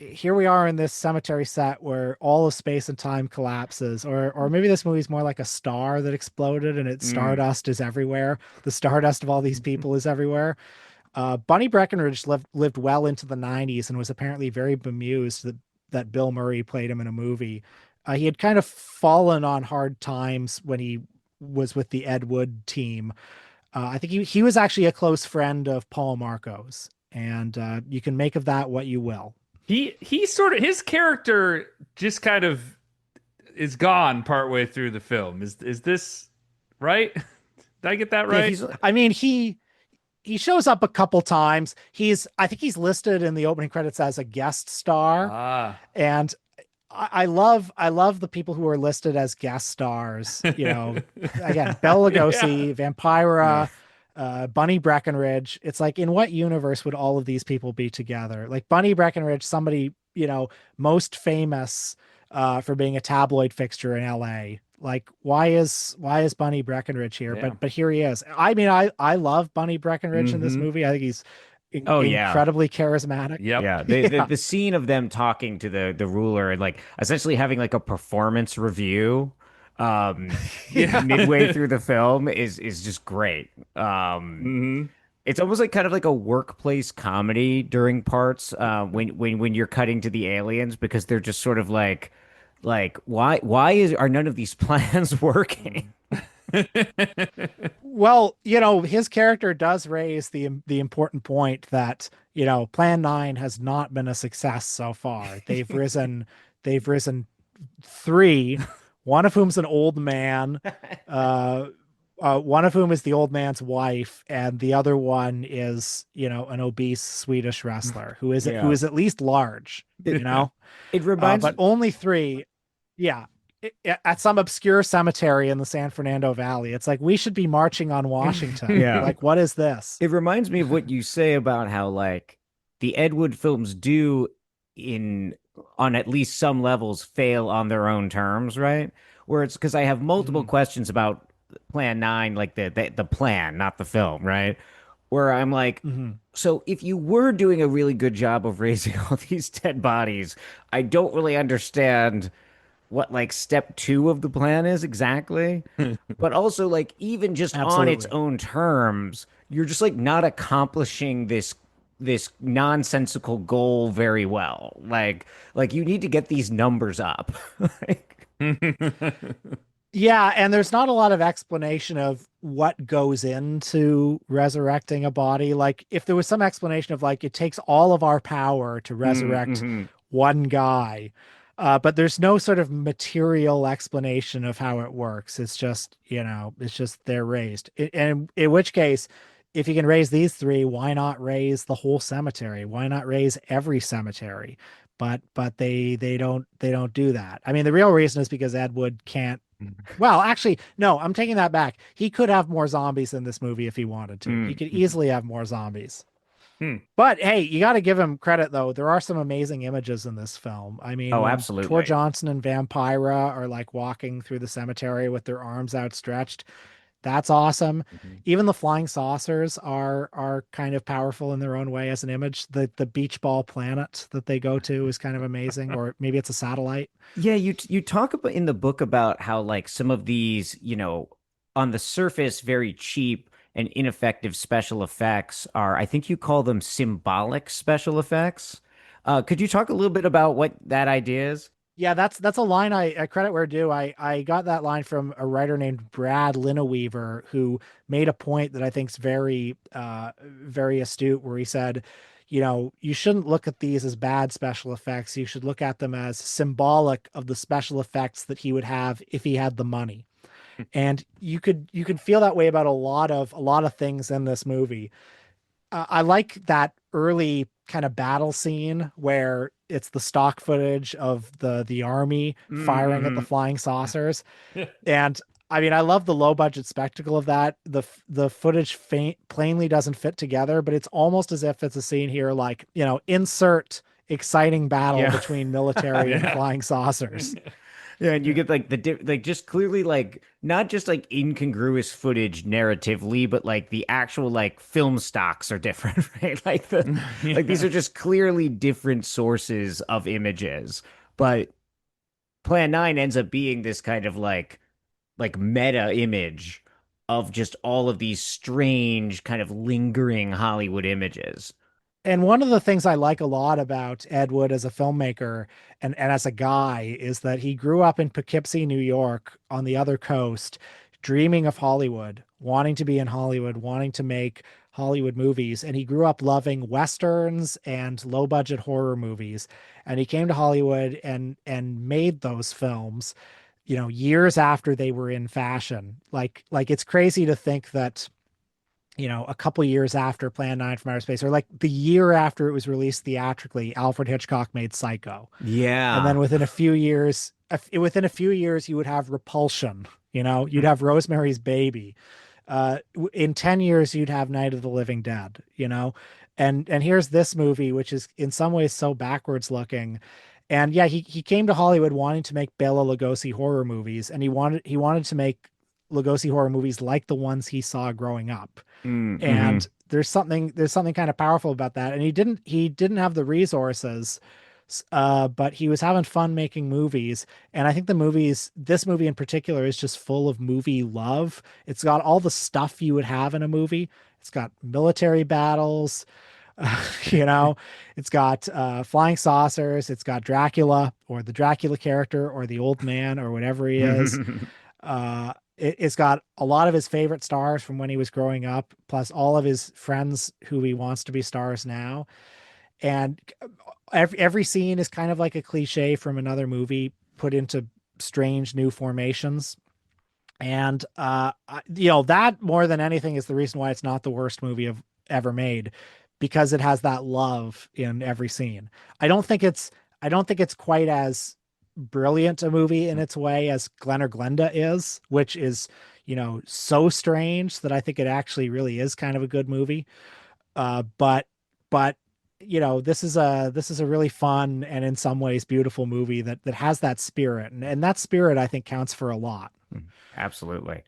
here we are in this cemetery set where all of space and time collapses, or maybe this movie's more like a star that exploded and its stardust is everywhere. The stardust of all these people is everywhere. Bunny Breckenridge lived well into the 90s and was apparently very bemused that Bill Murray played him in a movie. He had kind of fallen on hard times when he was with the Ed Wood team. I think he was actually a close friend of Paul Marco's, and you can make of that what you will. He sort of, his character just kind of is gone partway through the film. Is this right? Did I get that right? He shows up a couple times. I think he's listed in the opening credits as a guest star. And I love the people who are listed as guest stars. Again, Bela Lugosi, Vampira, Bunny Breckenridge. It's like, in what universe would all of these people be together? Like Bunny Breckenridge, somebody, most famous for being a tabloid fixture in LA. Like, why is Bunny Breckenridge here? Yeah. But here he is. I mean, I love Bunny Breckenridge in this Mm-hmm. movie. I think he's Oh yeah. incredibly charismatic. Yep. Yeah, Yeah. the scene of them talking to the ruler and like essentially having like a performance review Yeah. midway through the film is just great. Mm-hmm. It's almost like kind of like a workplace comedy during parts when you're cutting to the aliens because they're just sort of like why are none of these plans working? Well, his character does raise the important point that, Plan 9 has not been a success so far. They've risen three, one of whom's an old man, uh, one of whom is the old man's wife, and the other one is, an obese Swedish wrestler who Yeah. is at least large, you know. It reminds But only three. Yeah. At some obscure cemetery in the San Fernando Valley. It's like we should be marching on Washington. Yeah. Like, what is this? It reminds me of what you say about how like the Ed Wood films do in on at least some levels fail on their own terms, right? Where it's because I have multiple Mhm. questions about Plan 9, like the plan, not the film, right? Where I'm like, Mhm. so if you were doing a really good job of raising all these dead bodies, I don't really understand what like step two of the plan is exactly. But also, like, even just on its Absolutely. own terms, you're just like not accomplishing this nonsensical goal very well. Like you need to get these numbers up. Like, Yeah, and there's not a lot of explanation of what goes into resurrecting a body. Like, if there was some explanation of like it takes all of our power to resurrect mm-hmm. one guy, but there's no sort of material explanation of how it works. It's just they're raised. And in which case, if you can raise these three, why not raise the whole cemetery? Why not raise every cemetery? But they don't do that. I mean, the real reason is because Ed Wood can't. Well, actually, no, I'm taking that back. He could have more zombies in this movie if he wanted to. He could Mm-hmm. easily have more zombies. Hmm. But hey, you got to give him credit though. There are some amazing images in this film. I mean, Oh, when Tor absolutely. Johnson and Vampira are like walking through the cemetery with their arms outstretched, that's awesome. Mhm. Even the flying saucers are kind of powerful in their own way as an image. The beach ball planet that they go to is kind of amazing, or maybe it's a satellite. Yeah, you talk about in the book about how like some of these, on the surface very cheap and ineffective special effects are, I think you call them symbolic special effects. Could you talk a little bit about what that idea is? Yeah, that's a line I credit where due. I got that line from a writer named Brad Lineweaver who made a point that I think is very astute, where he said, you shouldn't look at these as bad special effects. You should look at them as symbolic of the special effects that he would have if he had the money. And you could feel that way about a lot of things in this movie. I like that early kind of battle scene where it's the stock footage of the army firing at the Mm-hmm. flying saucers, and I mean I love the low budget spectacle of that. The footage plainly doesn't fit together, but it's almost as if it's a scene here, like insert exciting battle Yeah. between military and Yeah. flying saucers. Yeah, and you Yeah. get like like just clearly like not just like incongruous footage narratively, but like the actual like film stocks are different, right? Like these Yeah. are just clearly different sources of images. But Plan 9 ends up being this kind of like meta image of just all of these strange kind of lingering Hollywood images. And one of the things I like a lot about Ed Wood as a filmmaker and as a guy is that he grew up in Poughkeepsie, New York, on the other coast, dreaming of Hollywood, wanting to be in Hollywood, wanting to make Hollywood movies. And he grew up loving Westerns and low budget horror movies. And he came to Hollywood and made those films, years after they were in fashion. Like it's crazy to think that a couple years after Plan 9 from Outer Space, or like the year after it was released theatrically, Alfred Hitchcock made Psycho. And then Yeah. within a few years, you would have Repulsion, you'd have Rosemary's Baby. In 10 years, you'd have Night of the Living Dead. And here's this movie, which is in some ways so backwards looking. And yeah, he came to Hollywood wanting to make Bela Lugosi horror movies, and he wanted to make Lugosi horror movies like the ones he saw growing up. Mm-hmm. And there's something kind of powerful about that. And he didn't have the resources, but he was having fun making movies. And I think this movie in particular is just full of movie love. It's got all the stuff you would have in a movie. It's got military battles, you know, it's got flying saucers. It's got Dracula or the Dracula character or the old man or whatever he is. It's got a lot of his favorite stars from when he was growing up, plus all of his friends who he wants to be stars now. And every scene is kind of like a cliche from another movie put into strange new formations. And that more than anything is the reason why it's not the worst movie of ever made, because it has that love in every scene. I don't think it's I don't think it's quite as brilliant a movie in its way as Glen or Glenda is, which is, so strange that I think it actually really is kind of a good movie. But this is a really fun and in some ways beautiful movie that has that spirit, and that spirit I think counts for a lot. Absolutely.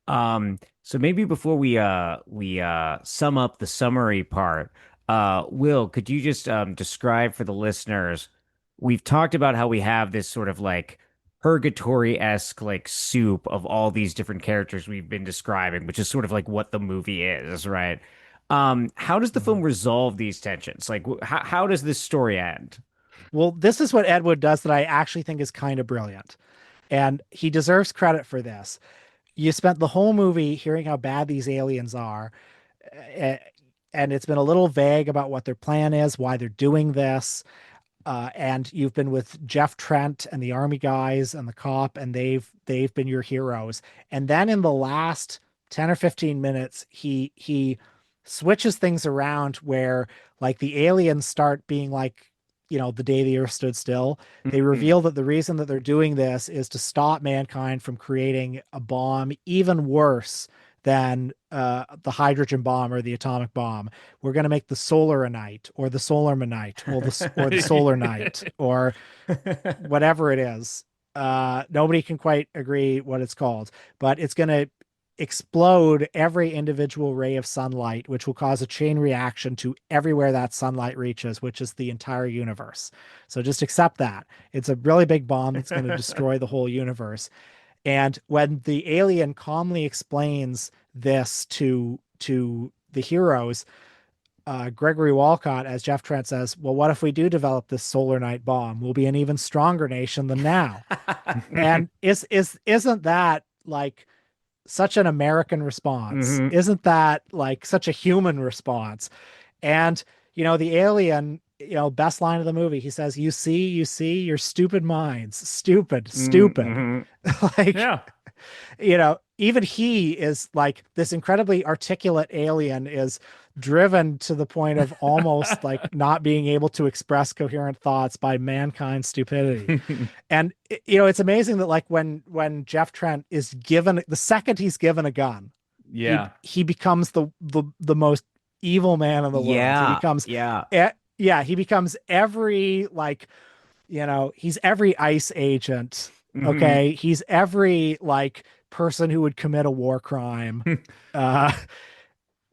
So maybe before we sum up the summary part, Will, could you just describe for the listeners, we've talked about how we have this sort of like purgatory-esque like soup of all these different characters we've been describing, which is sort of like what the movie is, right? How does the film Mhm. resolve these tensions? Like, how does this story end? Well, this is what Ed Wood does that I actually think is kind of brilliant, and he deserves credit for this. You spent the whole movie hearing how bad these aliens are, eh, and it's been a little vague about what their plan is, why they're doing this. And you've been with Jeff Trent and the army guys and the cop, and they've been your heroes. And then in the last 10 or 15 minutes, he switches things around where like the aliens start being like, the day the earth stood still. They Mhm. reveal that the reason that they're doing this is to stop mankind from creating a bomb even worse than the hydrogen bomb or the atomic bomb. We're going to make the solar night or the solar night or the solar night or whatever it is. Nobody can quite agree what it's called, but it's going to explode every individual ray of sunlight, which will cause a chain reaction to everywhere that sunlight reaches, which is the entire universe. So just accept that. It's a really big bomb that's going to destroy the whole universe. And when the alien calmly explains this to the heroes, Gregory Walcott, as Jeff Trent says, well, what if we do develop this solar night bomb? We'll be an even stronger nation than now. And isn't that like such an American response? Hmm. Isn't that like such a human response? And the alien, best line of the movie, he says, you see, your stupid minds, stupid, stupid." Hmm. Like, Yeah. even he is like this incredibly articulate alien is driven to the point of almost like not being able to express coherent thoughts by mankind's stupidity. And it's amazing that like when Jeff Trent is given the second he's given a gun, he Yeah. he becomes the most evil man in the world. He Yeah. becomes Yeah. yeah, he becomes every like, he's every ICE agent. Hmm. Okay. He's every like person who would commit a war crime. Uh,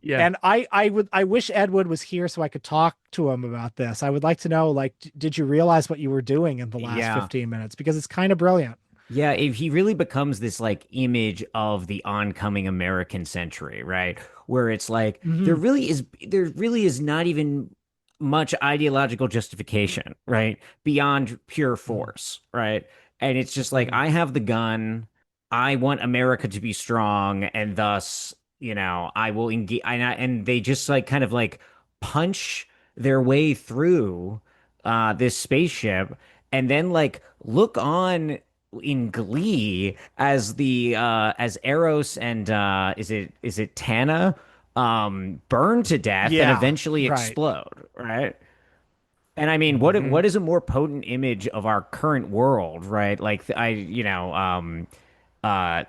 Yeah. and I wish Ed Wood was here so I could talk to him about this. I would like to know, like, did you realize what you were doing in the last Yeah. 15 minutes? Because it's kind of brilliant. Yeah, if he really becomes this like image of the oncoming American century, right? Where it's like Hmm. there really is not even much ideological justification, right? Beyond pure force, right? And it's just like Hmm. I have the gun, I want America to be strong, and thus, I will engage and they just like kind of like punch their way through this spaceship and then like look on in glee as the as Eros and is it Tana burn to death and Yeah, eventually right. explode, right? And I mean, Hmm. what is a more potent image of our current world, right? Like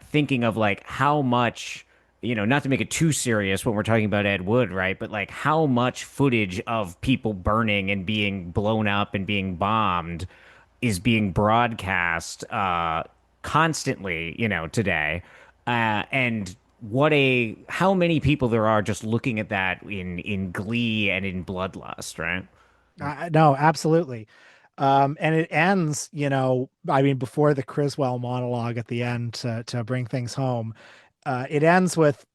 thinking of like how much, not to make it too serious when we're talking about Ed Wood, right? But like how much footage of people burning and being blown up and being bombed is being broadcast constantly, today. And how many people there are just looking at that in glee and in bloodlust, right? No, absolutely. And it ends, I mean, before the Criswell monologue at the end to bring things home, it ends with,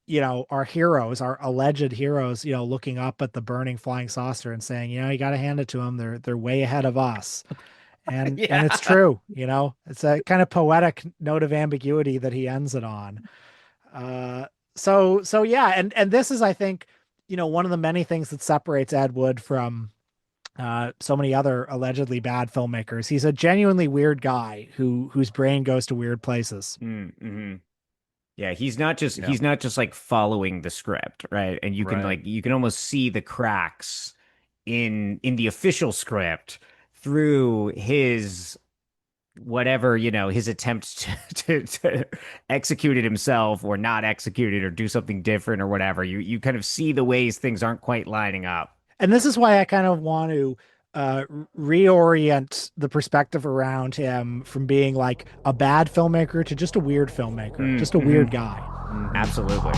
our heroes, our alleged heroes, looking up at the burning flying saucer and saying, you got to hand it to them. They're way ahead of us. And it's Yeah. true, it's a kind of poetic note of ambiguity that he ends it on. Uh, so yeah, and this is, I think, one of the many things that separates Ed Wood from so many other allegedly bad filmmakers. He's a genuinely weird guy whose brain goes to weird places. Mm-hmm. Yeah, he's Yeah. he's not just like following the script, right? And Right. you can almost see the cracks in the official script through his whatever, his attempt to execute it himself or not execute it or do something different or whatever. You kind of see the ways things aren't quite lining up. And this is why I kind of want to uh, reorient the perspective around him from being like a bad filmmaker to just a weird filmmaker, just a Mm-hmm. weird guy. Absolutely.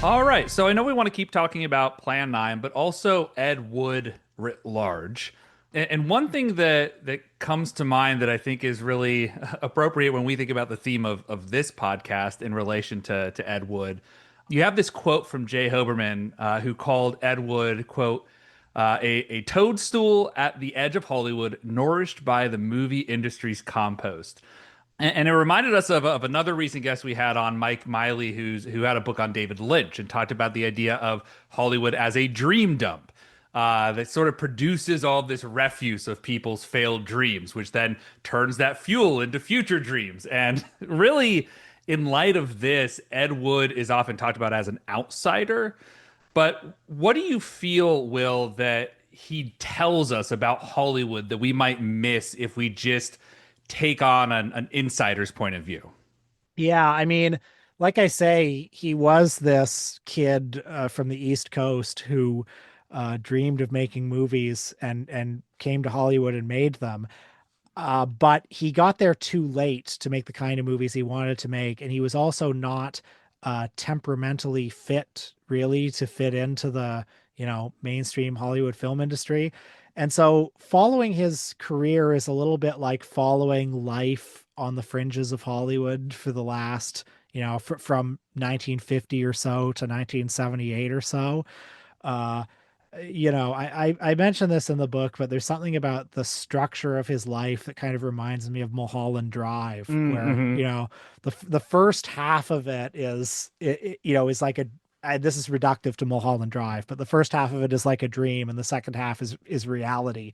All right, so I know we want to keep talking about Plan 9, but also Ed Wood writ large. And one thing that comes to mind that I think is really appropriate when we think about the theme of this podcast in relation to Ed Wood, you have this quote from Jay Hoberman, who called Ed Wood, quote, a toadstool at the edge of Hollywood, nourished by the movie industry's compost. And it reminded us of another recent guest we had on, Mike Miley, who had a book on David Lynch and talked about the idea of Hollywood as a dream dump that sort of produces all this refuse of people's failed dreams, which then turns that fuel into future dreams. And really, in light of this, Ed Wood is often talked about as an outsider. But what do you feel, Will, that he tells us about Hollywood that we might miss if we just take on an insider's point of view? Yeah, I mean, like I say, he was this kid from the East Coast who dreamed of making movies and came to Hollywood and made them. But he got there too late to make the kind of movies he wanted to make, and he was also not temperamentally fit really to fit into the mainstream Hollywood film industry. And so following his career is a little bit like following life on the fringes of Hollywood for the last, from 1950 or so to 1978 or so. Uh, I mentioned this in the book, but there's something about the structure of his life that kind of reminds me of Mulholland Drive, where, Mm-hmm. the first half of it is like this is reductive to Mulholland Drive, but the first half of it is like a dream, and the second half is reality.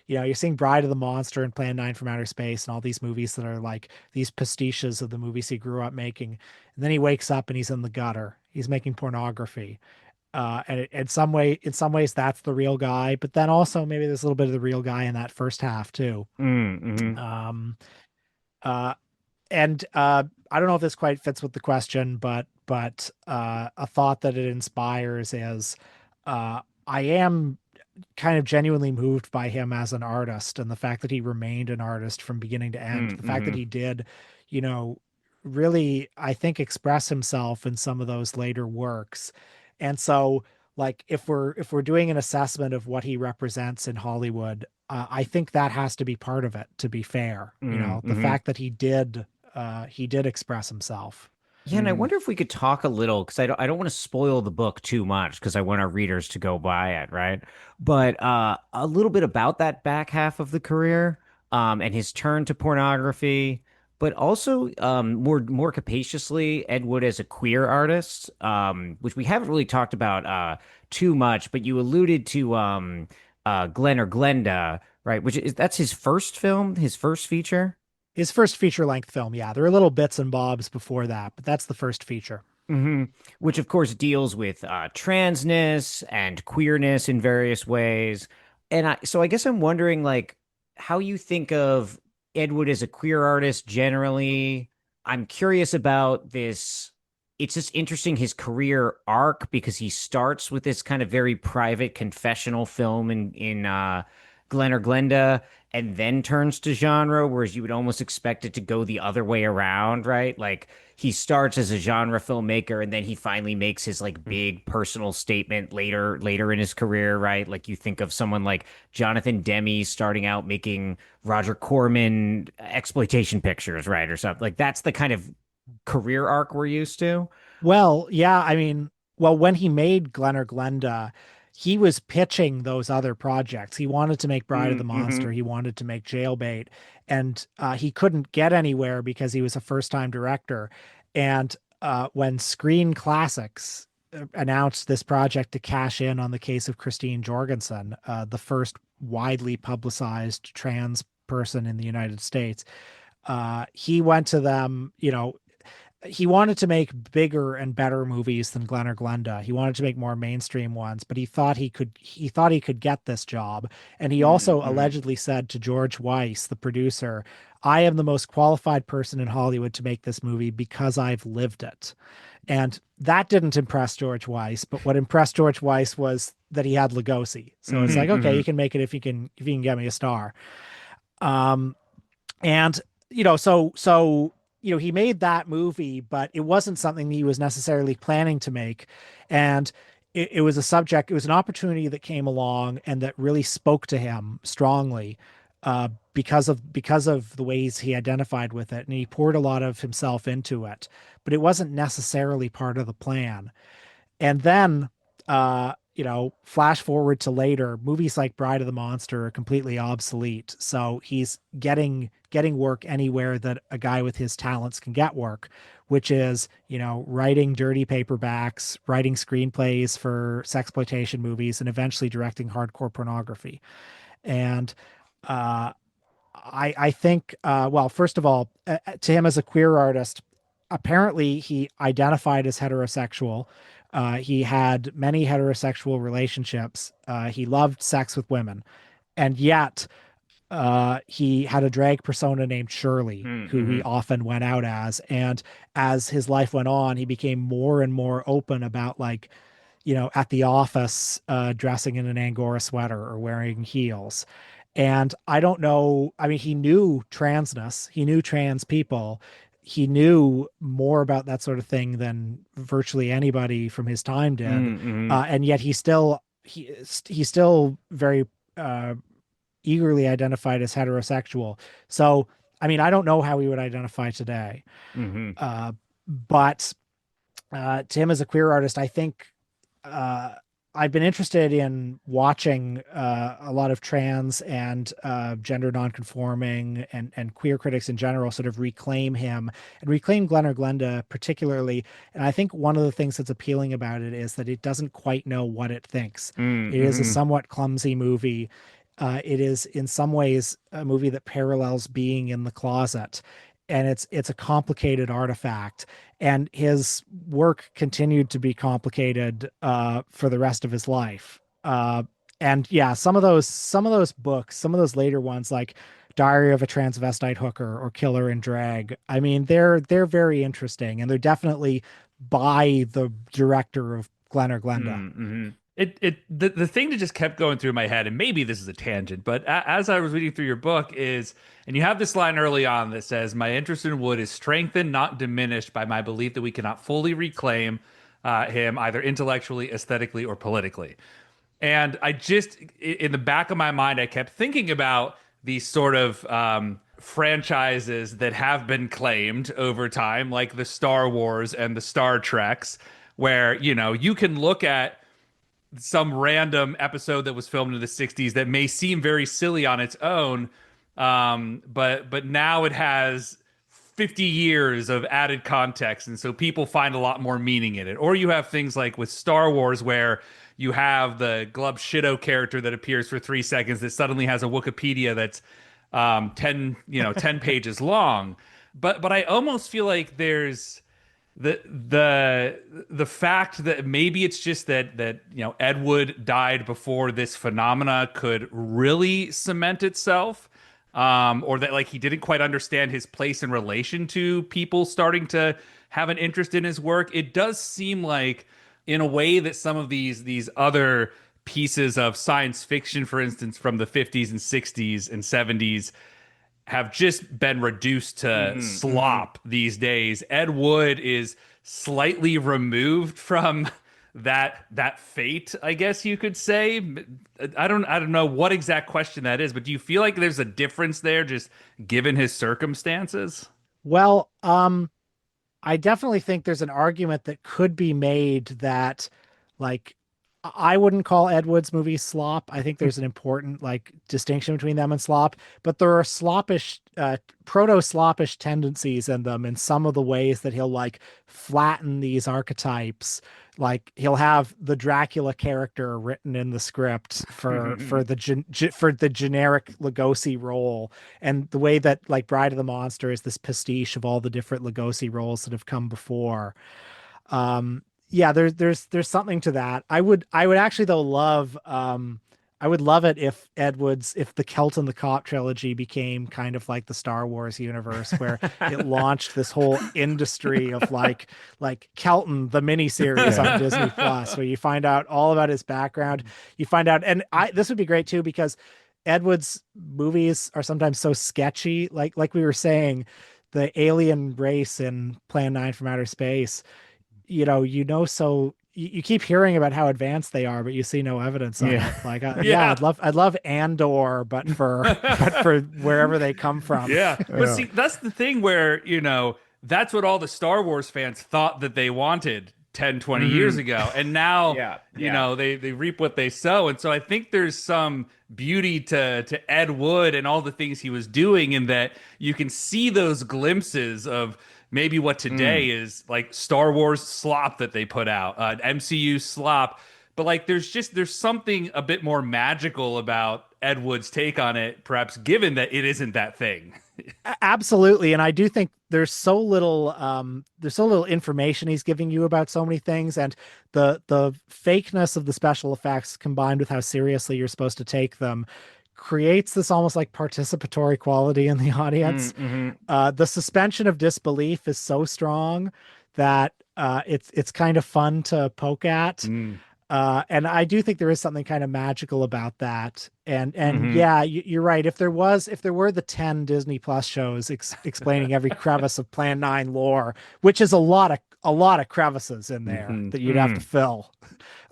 You're seeing Bride of the Monster and Plan 9 from Outer Space and all these movies that are like these pastiches of the movies he grew up making. And then he wakes up and he's in the gutter. He's making pornography, in some ways that's the real guy, but then also maybe there's a little bit of the real guy in that first half too. Mm-hmm. um uh and I don't know if this quite fits with the question, but a thought that it inspires is I am kind of genuinely moved by him as an artist, and the fact that he remained an artist from beginning to end, the fact that Mm-hmm. he did, you know, really, I think, express himself in some of those later works. And so, like, if we're doing an assessment of what he represents in Hollywood, I think that has to be part of it, to be fair. The Mm-hmm. fact that he did express himself. Yeah, and I wonder if we could talk a little because I don't want to spoil the book too much because I want our readers to go buy it, right? But a little bit about that back half of the career, and his turn to pornography, but also more capaciously Ed Wood as a queer artist, which we haven't really talked about too much, but you alluded to Glenn or Glenda, right? Which is that's his first film, his first feature. His first feature length film. Yeah, there are little bits and bobs before that, but that's the first feature. hmm Which, of course, deals with transness and queerness in various ways. And so I guess I'm wondering, like, how you think of Ed Wood as a queer artist generally. I'm curious about this. It's just interesting his career arc because he starts with this kind of very private confessional film in Glen or Glenda, and then turns to genre, whereas you would almost expect it to go the other way around, right? Like he starts as a genre filmmaker and then he finally makes his like big personal statement later in his career, right? Like you think of someone like Jonathan Demme starting out making Roger Corman exploitation pictures, right? Or something. Like that's the kind of career arc we're used to. Well, yeah, I mean, well, when he made Glen or Glenda, he was pitching those other projects. He wanted to make Bride of the Mm-hmm. Monster, he wanted to make Jailbait, and he couldn't get anywhere because he was a first-time director. And when Screen Classics announced this project to cash in on the case of Christine Jorgensen, the first widely publicized trans person in the United States, he went to them, he wanted to make bigger and better movies than Glen or Glenda. He wanted to make more mainstream ones, but he thought he could get this job. And he also Mm-hmm. allegedly said to George Weiss, the producer, I am the most qualified person in Hollywood to make this movie because I've lived it. And that didn't impress George Weiss, but what impressed George Weiss was that he had Lugosi. So it's like, okay, Mm-hmm. you can make it if you can get me a star. Um, and so he made that movie, but it wasn't something he was necessarily planning to make. And it was a subject, it was an opportunity that came along and that really spoke to him strongly, because of the ways he identified with it. And he poured a lot of himself into it, but it wasn't necessarily part of the plan. And then, flash forward to later, movies like Bride of the Monster are completely obsolete. So he's getting work anywhere that a guy with his talents can get work, which is, writing dirty paperbacks, writing screenplays for sexploitation movies, and eventually directing hardcore pornography. And uh, I think, well, first of all, to him as a queer artist, apparently he identified as heterosexual. He had many heterosexual relationships. He loved sex with women, and yet he had a drag persona named Shirley, who he Mm-hmm. often went out as. And as his life went on, he became more and more open about, like, at the office, dressing in an Angora sweater or wearing heels. And I don't know. I mean, he knew transness, he knew trans people, he knew more about that sort of thing than virtually anybody from his time did. Mm-hmm. And yet he still very uh, eagerly identified as heterosexual. So, I mean, I don't know how he would identify today. Mm-hmm. Uh, but to him as a queer artist, I think uh, I've been interested in watching a lot of trans and gender nonconforming and queer critics in general sort of reclaim him and reclaim Glen or Glenda particularly. And I think one of the things that's appealing about it is that it doesn't quite know what it thinks. It is a Mm-hmm. somewhat clumsy movie. It is in some ways a movie that parallels being in the closet, and it's a complicated artifact. And his work continued to be complicated for the rest of his life. And yeah, some of those books, some of those later ones, like Diary of a Transvestite Hooker or Killer in Drag, I mean, they're very interesting, and they're definitely by the director of Glen or Glenda. Mm-hmm. The thing that just kept going through my head, and maybe this is a tangent, but as I was reading through your book is, and you have this line early on that says, "My interest in Wood is strengthened, not diminished, by my belief that we cannot fully reclaim him either intellectually, aesthetically, or politically." And in the back of my mind, I kept thinking about these sort of franchises that have been claimed over time, like the Star Wars and the Star Treks, where, you can look at some random episode that was filmed in the 60s that may seem very silly on its own, but now it has 50 years of added context, and so people find a lot more meaning in it. Or you have things like with Star Wars, where you have the Glub Shido character that appears for 3 seconds that suddenly has a Wikipedia that's 10 pages long. But I almost feel like there's the fact that maybe it's just that Ed Wood died before this phenomena could really cement itself, or that like he didn't quite understand his place in relation to people starting to have an interest in his work. It does seem like, in a way, that some of these other pieces of science fiction, for instance, from the 50s and 60s and 70s, have just been reduced to slop these days. Ed Wood is slightly removed from that fate, I guess you could say. I don't know what exact question that is, but do you feel like there's a difference there just given his circumstances? Well, I definitely think there's an argument that could be made that, like, I wouldn't call Ed Wood's movies slop. I think there's an important like distinction between them and slop, but there are sloppish, proto-sloppish tendencies in them in some of the ways that he'll like flatten these archetypes. Like he'll have the Dracula character written in the script for the generic Lugosi role, and the way that like Bride of the Monster is this pastiche of all the different Lugosi roles that have come before. Yeah, there's something to that. I would actually though love I would love it if the Celt and the Cop trilogy became kind of like the Star Wars universe, where it launched this whole industry of like Kelton the miniseries on Disney Plus, where you find out all about his background. You find out, and I this would be great too, because Ed Wood's movies are sometimes so sketchy, like we were saying, the alien race in Plan 9 from Outer Space. So you keep hearing about how advanced they are, but you see no evidence of Yeah. it. Like, yeah, Yeah. I'd love Andor, but for wherever they come from. Yeah. But Yeah. see, that's the thing where, that's what all the Star Wars fans thought that they wanted 10, 20 years ago. And now, Yeah, yeah. they reap what they sow. And so I think there's some beauty to Ed Wood and all the things he was doing, in that you can see those glimpses of maybe what today is like Star Wars slop that they put out, MCU slop. But like there's something a bit more magical about Ed Wood's take on it, perhaps given that it isn't that thing. Absolutely. And I do think there's so little information he's giving you about so many things, and the fakeness of the special effects combined with how seriously you're supposed to take them creates this almost like participatory quality in the audience. The suspension of disbelief is so strong that it's kind of fun to poke at. And I do think there is something kind of magical about that. And yeah, you're right. If there were the 10 Disney Plus shows explaining every crevice of Plan 9 lore, which is a lot of crevices in there that you'd have to fill.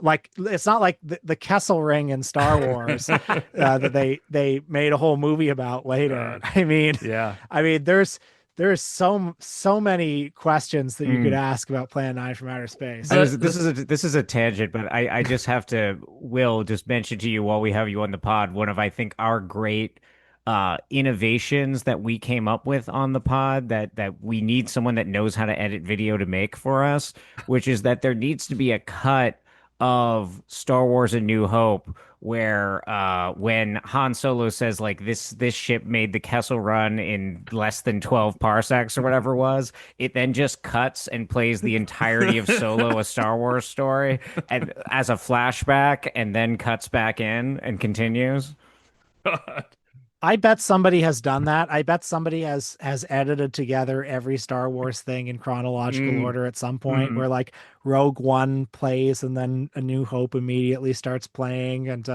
Like it's not like the Kessel Ring in Star Wars that they made a whole movie about later. I mean, Yeah. there's so many questions that you could ask about Plan 9 from outer space. This is a tangent, but I just have to, Will, just mention to you while we have you on the pod, one of I think our great innovations that we came up with on the pod, that we need someone that knows how to edit video to make for us, which is that there needs to be a cut of Star Wars: A New Hope where when Han Solo says like this ship made the Kessel Run in less than 12 parsecs or whatever it was, it then just cuts and plays the entirety of Solo: A Star Wars Story and as a flashback, and then cuts back in and continues. I bet somebody has done that. I bet somebody has edited together every Star Wars thing in chronological order at some point, where like Rogue One plays and then A New Hope immediately starts playing, and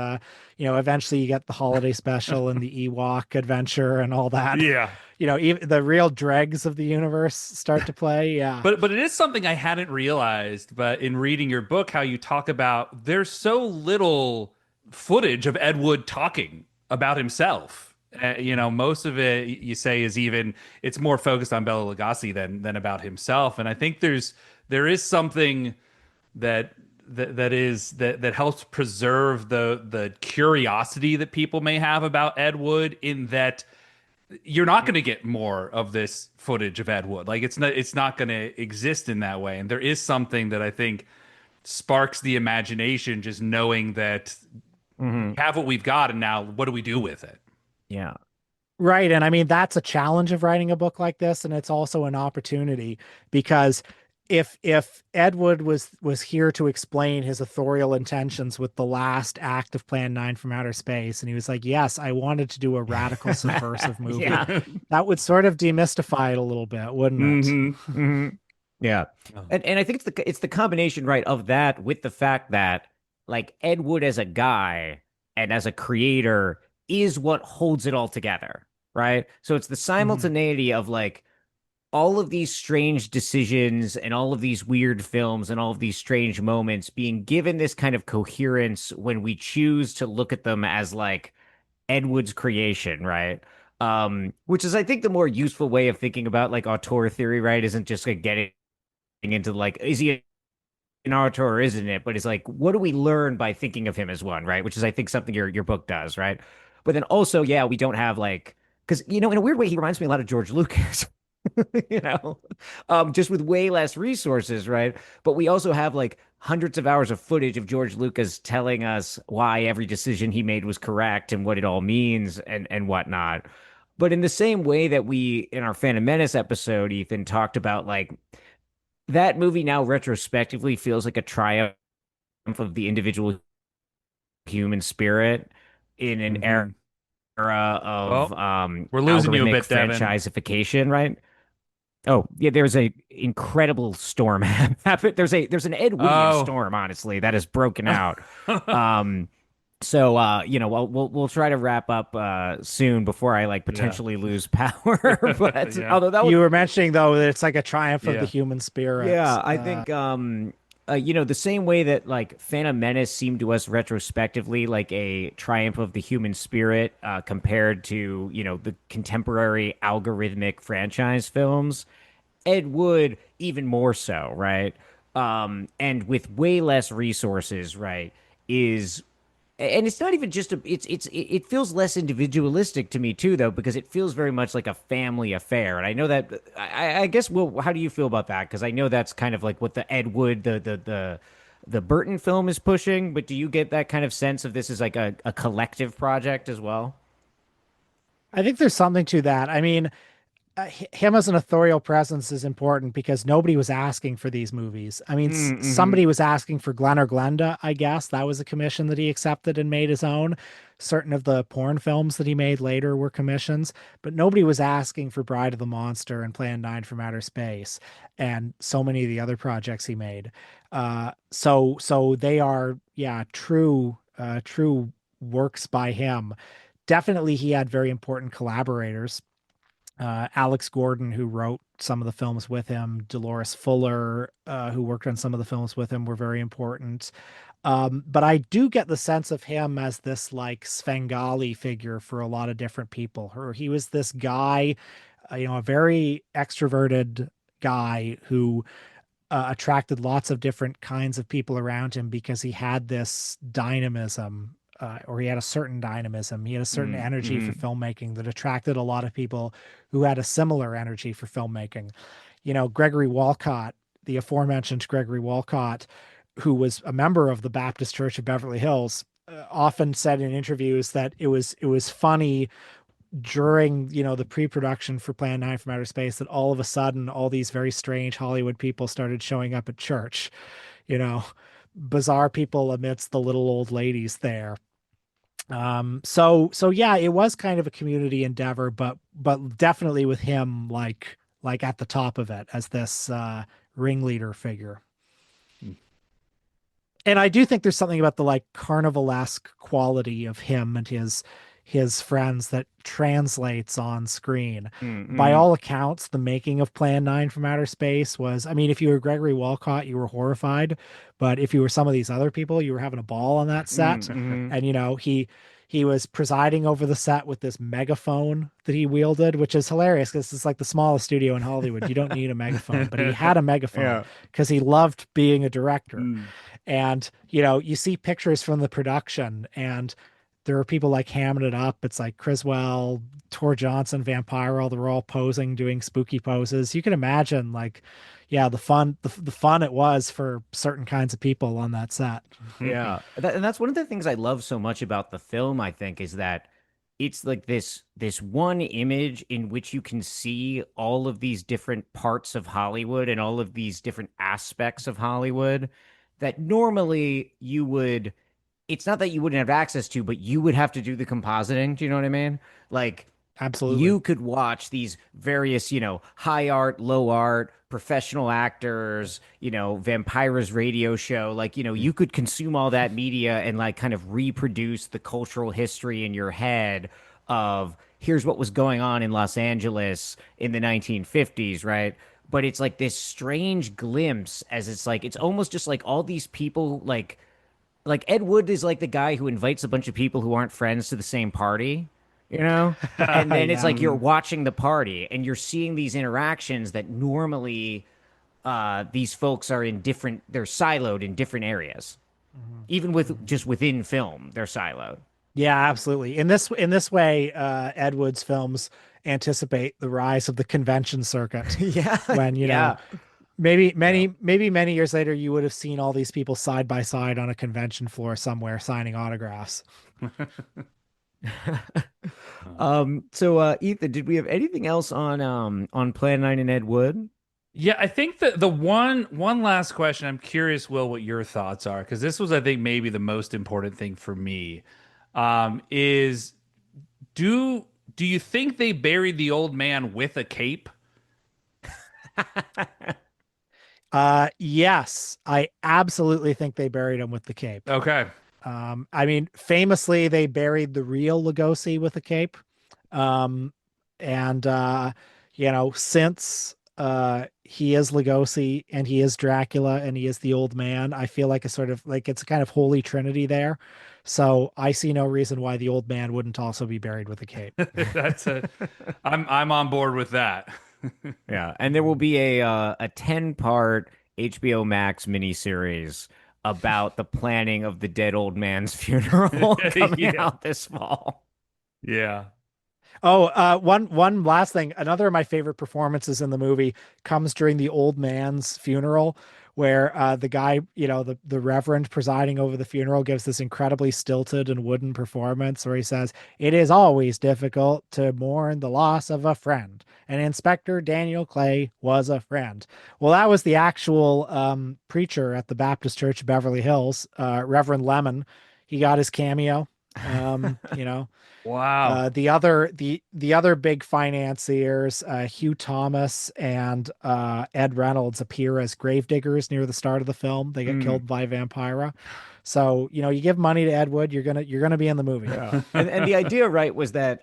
eventually you get the holiday special and the Ewok adventure and all that. Yeah. Even the real dregs of the universe start to play. Yeah. But it is something I hadn't realized, but in reading your book, how you talk about there's so little footage of Ed Wood talking about himself. Most of it you say is even it's more focused on Bela Lugosi than about himself. And I think there is something that helps preserve the curiosity that people may have about Ed Wood, in that you're not going to get more of this footage of Ed Wood. Like it's not going to exist in that way. And there is something that I think sparks the imagination, just knowing that we have what we've got, and now what do we do with it? Yeah. Right. And I mean, that's a challenge of writing a book like this. And it's also an opportunity, because if Ed Wood was here to explain his authorial intentions with the last act of Plan 9 from Outer Space, and he was like, yes, I wanted to do a radical subversive movie, Yeah. that would sort of demystify it a little bit, wouldn't it? Yeah. Oh. And I think it's the combination, right, of that with the fact that like Ed Wood as a guy and as a creator is what holds it all together, right? So it's the Mhm. simultaneity of like all of these strange decisions and all of these weird films and all of these strange moments being given this kind of coherence when we choose to look at them as like Ed Wood's creation, right? Which is, I think, the more useful way of thinking about like auteur theory, right? Isn't just like getting into like, is he an auteur or isn't it? But it's like, what do we learn by thinking of him as one, right? Which is, I think, something your book does, right? But then also, yeah, we don't have like, because in a weird way, he reminds me a lot of George Lucas. Just with way less resources, right? But we also have like hundreds of hours of footage of George Lucas telling us why every decision he made was correct and what it all means and whatnot. But in the same way that we in our Phantom Menace episode, Ethan talked about like that movie now retrospectively feels like a triumph of the individual human spirit in an era Hmm. of Well, we're losing you a algorithmic bit, Devin. franchisification, right? Oh, yeah, there's a incredible storm happened. There's an Ed Woodian Oh. storm, honestly, that has broken out. Um, so we'll try to wrap up soon before I like Yeah. potentially lose power. But Yeah. although that would You were mentioning though that it's like a triumph of the Yeah. human spirit. yeah, I think the same way that like Phantom Menace seemed to us retrospectively like a triumph of the human spirit compared to, the contemporary algorithmic franchise films. Ed Wood even more so, right? And with way less resources, right? Is and it's not even just it feels less individualistic to me too, though, because it feels very much like a family affair. And I know that I guess, Will, how do you feel about that? Because I know that's kind of like what the Ed Wood the Burton film is pushing, but do you get that kind of sense of this as like a collective project as well? I think there's something to that. I mean, him as an authorial presence is important because nobody was asking for these movies. I mean, Mm-hmm. somebody was asking for Glen or Glenda, I guess. That was a commission that he accepted and made his own. Certain of the porn films that he made later were commissions, but nobody was asking for Bride of the Monster and Plan 9 from Outer Space and so many of the other projects he made. So they are, yeah, true works by him. Definitely, he had very important collaborators. Alex Gordon, who wrote some of the films with him, Dolores Fuller, who worked on some of the films with him, were very important. But I do get the sense of him as this like Svengali figure for a lot of different people. He was this guy, a very extroverted guy who attracted lots of different kinds of people around him because he had this dynamism, or he had a certain dynamism. He had a certain energy for Mm-hmm. filmmaking that attracted a lot of people who had a similar energy for filmmaking. Gregory Walcott, the aforementioned Gregory Walcott, who was a member of the Baptist Church of Beverly Hills, often said in interviews that it was funny during the pre-production for Plan 9 from Outer Space that all of a sudden all these very strange Hollywood people started showing up at church, you know bizarre people amidst the little old ladies there. So yeah, it was kind of a community endeavor, but definitely with him like at the top of it as this ringleader figure. And I do think there's something about the like carnivalesque quality of him and his friends that translates on screen. By Mm-hmm. all accounts, the making of Plan 9 from Outer Space was, I mean, if you were Gregory Walcott, you were horrified, but if you were some of these other people, you were having a ball on that set. Mm-hmm. And he was presiding over the set with this megaphone that he wielded, which is hilarious because it's like the smallest studio in Hollywood. You don't need a megaphone, but he had a megaphone Yeah. because he loved being a director. Mm. And, you see pictures from the production, and there are people like hamming it up. It's like Criswell, Tor Johnson, Vampiro, they're all posing, doing spooky poses. You can imagine, like, yeah, the fun it was for certain kinds of people on that set. Yeah. And that's one of the things I love so much about the film, I think, is that it's like this one image in which you can see all of these different parts of Hollywood and all of these different aspects of Hollywood that normally you would it's not that you wouldn't have access to, but you would have to do the compositing. Do you know what I mean? Like Absolutely. you could watch these various, high art, low art, professional actors, Vampira's radio show. Like, you could consume all that media and like kind of reproduce the cultural history in your head of here's what was going on in Los Angeles in the 1950s, right? But it's like this strange glimpse as it's like, it's almost just like all these people like Ed Wood is like the guy who invites a bunch of people who aren't friends to the same party, you know? And then it's Yeah. like you're watching the party and you're seeing these interactions that normally these folks are they're siloed in different areas. Even with just within film, they're siloed. Yeah, absolutely. In this way, Ed Wood's films anticipate the rise of the convention circuit Yeah. when, Yeah. maybe many years later you would have seen all these people side by side on a convention floor somewhere signing autographs. So Ethan, did we have anything else on Plan 9 and Ed Wood? Yeah, I think that the one last question, I'm curious, Will, what your thoughts are, because this was, I think, maybe the most important thing for me, is do do you think they buried the old man with a cape? Yes, I absolutely think they buried him with the cape. Okay. I mean, famously, they buried the real Lugosi with a cape. Um, and since he is Lugosi and he is Dracula and he is the old man, I feel like a sort of like it's a kind of holy trinity there. So I see no reason why the old man wouldn't also be buried with a cape. That's a I'm on board with that. Yeah, and there will be a 10-part HBO Max miniseries about the planning of the dead old man's funeral coming Yeah. out this fall. Yeah. Oh, one last thing. Another of my favorite performances in the movie comes during the old man's funeral, where the guy, the reverend presiding over the funeral gives this incredibly stilted and wooden performance where he says, "It is always difficult to mourn the loss of a friend, and Inspector Daniel Clay was a friend." Well, that was the actual preacher at the Baptist Church of Beverly Hills, Reverend Lemon. He got his cameo. Um, you know. Wow. The other big financiers, Hugh Thomas and Ed Reynolds, appear as gravediggers near the start of the film. They get Mm, killed by Vampira. So, you give money to Ed Wood, you're gonna be in the movie. yeah. And the idea, right, was that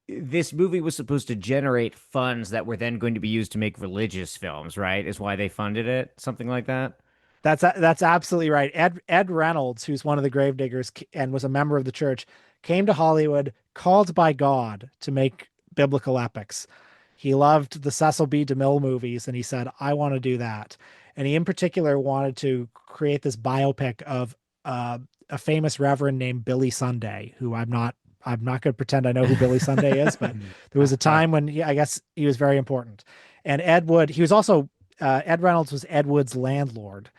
this movie was supposed to generate funds that were then going to be used to make religious films, right? Is why they funded it, something like that. That's absolutely right. Ed Reynolds, who's one of the gravediggers and was a member of the church, came to Hollywood called by God to make biblical epics. He loved the Cecil B. DeMille movies, and he said, "I want to do that." And he, in particular, wanted to create this biopic of a famous reverend named Billy Sunday, who I'm not going to pretend I know who Billy Sunday is, but there was a time when I guess he was very important. And Ed Wood, he was also Ed Reynolds was Ed Wood's landlord.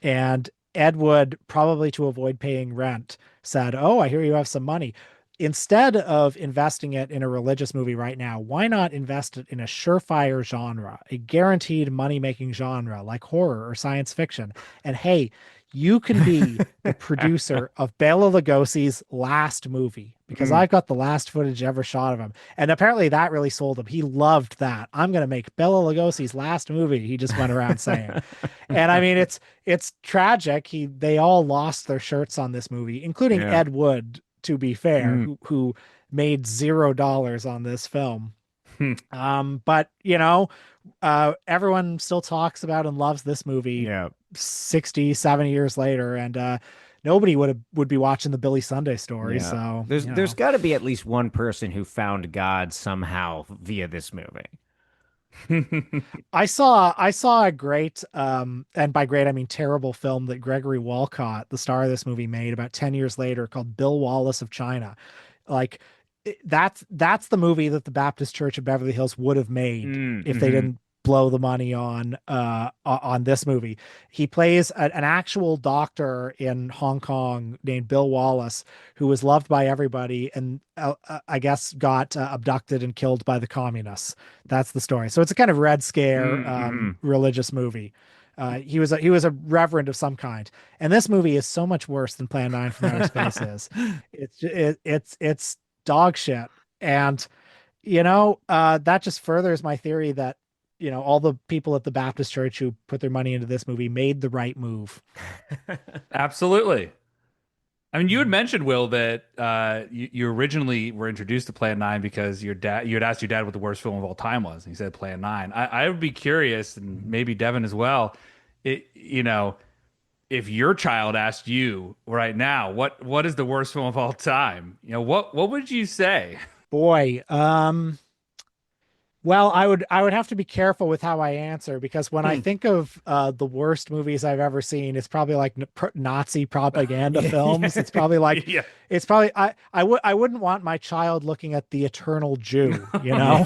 And Ed Wood, probably to avoid paying rent, said, "Oh, I hear you have some money. Instead of investing it in a religious movie right now, why not invest it in a surefire genre, a guaranteed money-making genre like horror or science fiction? And hey, you can be the producer of Bela Lugosi's last movie because Mm. I've got the last footage ever shot of him." And apparently that really sold him. He loved that. "I'm going to make Bela Lugosi's last movie," he just went around saying. And I mean, it's tragic. They all lost their shirts on this movie, including Yeah. Ed Wood, to be fair, Mm. who made $0 on this film. Hmm. But everyone still talks about and loves this movie Yeah. 60, 70 years later, and nobody would be watching the Billy Sunday story. Yeah. So, There's got to be at least one person who found God somehow via this movie. I saw a great and by great I mean terrible film that Gregory Walcott, the star of this movie, made about 10 years later called Bill Wallace of China. Like that's the movie that the Baptist Church of Beverly Hills would have made Mm, if they mhm. didn't blow the money on this movie. He plays an actual doctor in Hong Kong named Bill Wallace, who was loved by everybody, and I guess got abducted and killed by the communists. That's the story. So it's a kind of Red Scare Mm-hmm. religious movie. He was a reverend of some kind, and this movie is so much worse than Plan 9 from Outer Space is. It's dog shit, and that just furthers my theory that all the people at the Baptist church who put their money into this movie made the right move. Absolutely. I mean, you had mentioned, Will, that you originally were introduced to Plan 9 because you had asked your dad what the worst film of all time was, and he said Plan 9. I would be curious, and maybe Devin as well, if your child asked you right now, what is the worst film of all time? What would you say? Boy, well, I would have to be careful with how I answer, because when I think of the worst movies I've ever seen, it's probably like Nazi propaganda films. It's probably like Yeah. it's probably I wouldn't want my child looking at The Eternal Jew, you know.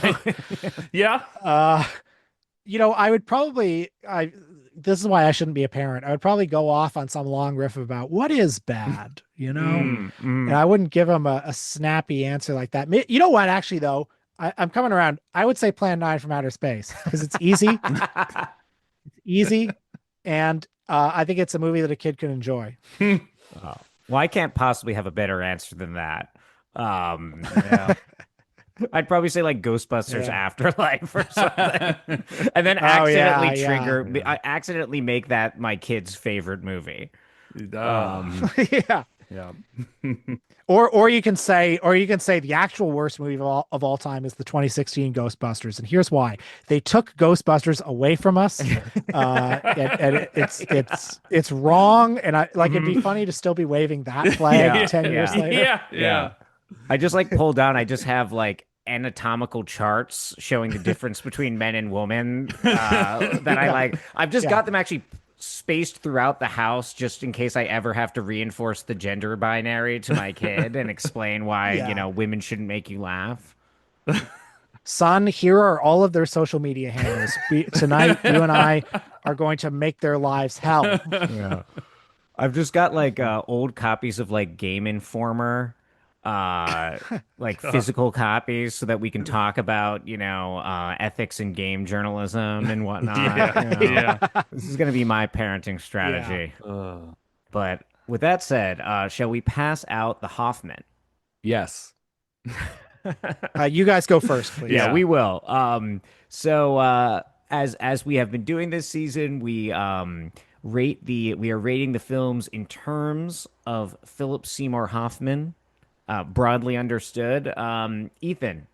Yeah. I would probably I this is why I shouldn't be a parent. I would probably go off on some long riff about what is bad, and I wouldn't give him a snappy answer like that. You know what, actually, though, I'm coming around. I would say Plan 9 from Outer Space, because it's easy. It's easy. And I think it's a movie that a kid can enjoy. Oh. Well, I can't possibly have a better answer than that. Yeah. I'd probably say like Ghostbusters Afterlife or something, and then I accidentally make that my kid's favorite movie. Yeah. Yeah. Or you can say the actual worst movie of all time is the 2016 Ghostbusters, and here's why: they took Ghostbusters away from us, and it's wrong. And it'd be funny to still be waving that flag 10 years later. Yeah. I just like pull down. I just have like anatomical charts showing the difference between men and women that I like. I've just got them actually spaced throughout the house just in case I ever have to reinforce the gender binary to my kid and explain why, women shouldn't make you laugh. Son, here are all of their social media handles. Tonight, you and I are going to make their lives hell. Yeah. I've just got like old copies of like Game Informer, like physical copies, so that we can talk about, ethics in game journalism and whatnot. Yeah. This is going to be my parenting strategy. But with that said, shall we pass out the Hoffman? Yes. You guys go first, please. Yeah, we will. So as we have been doing this season, we are rating the films in terms of Philip Seymour Hoffman, broadly understood. Ethan,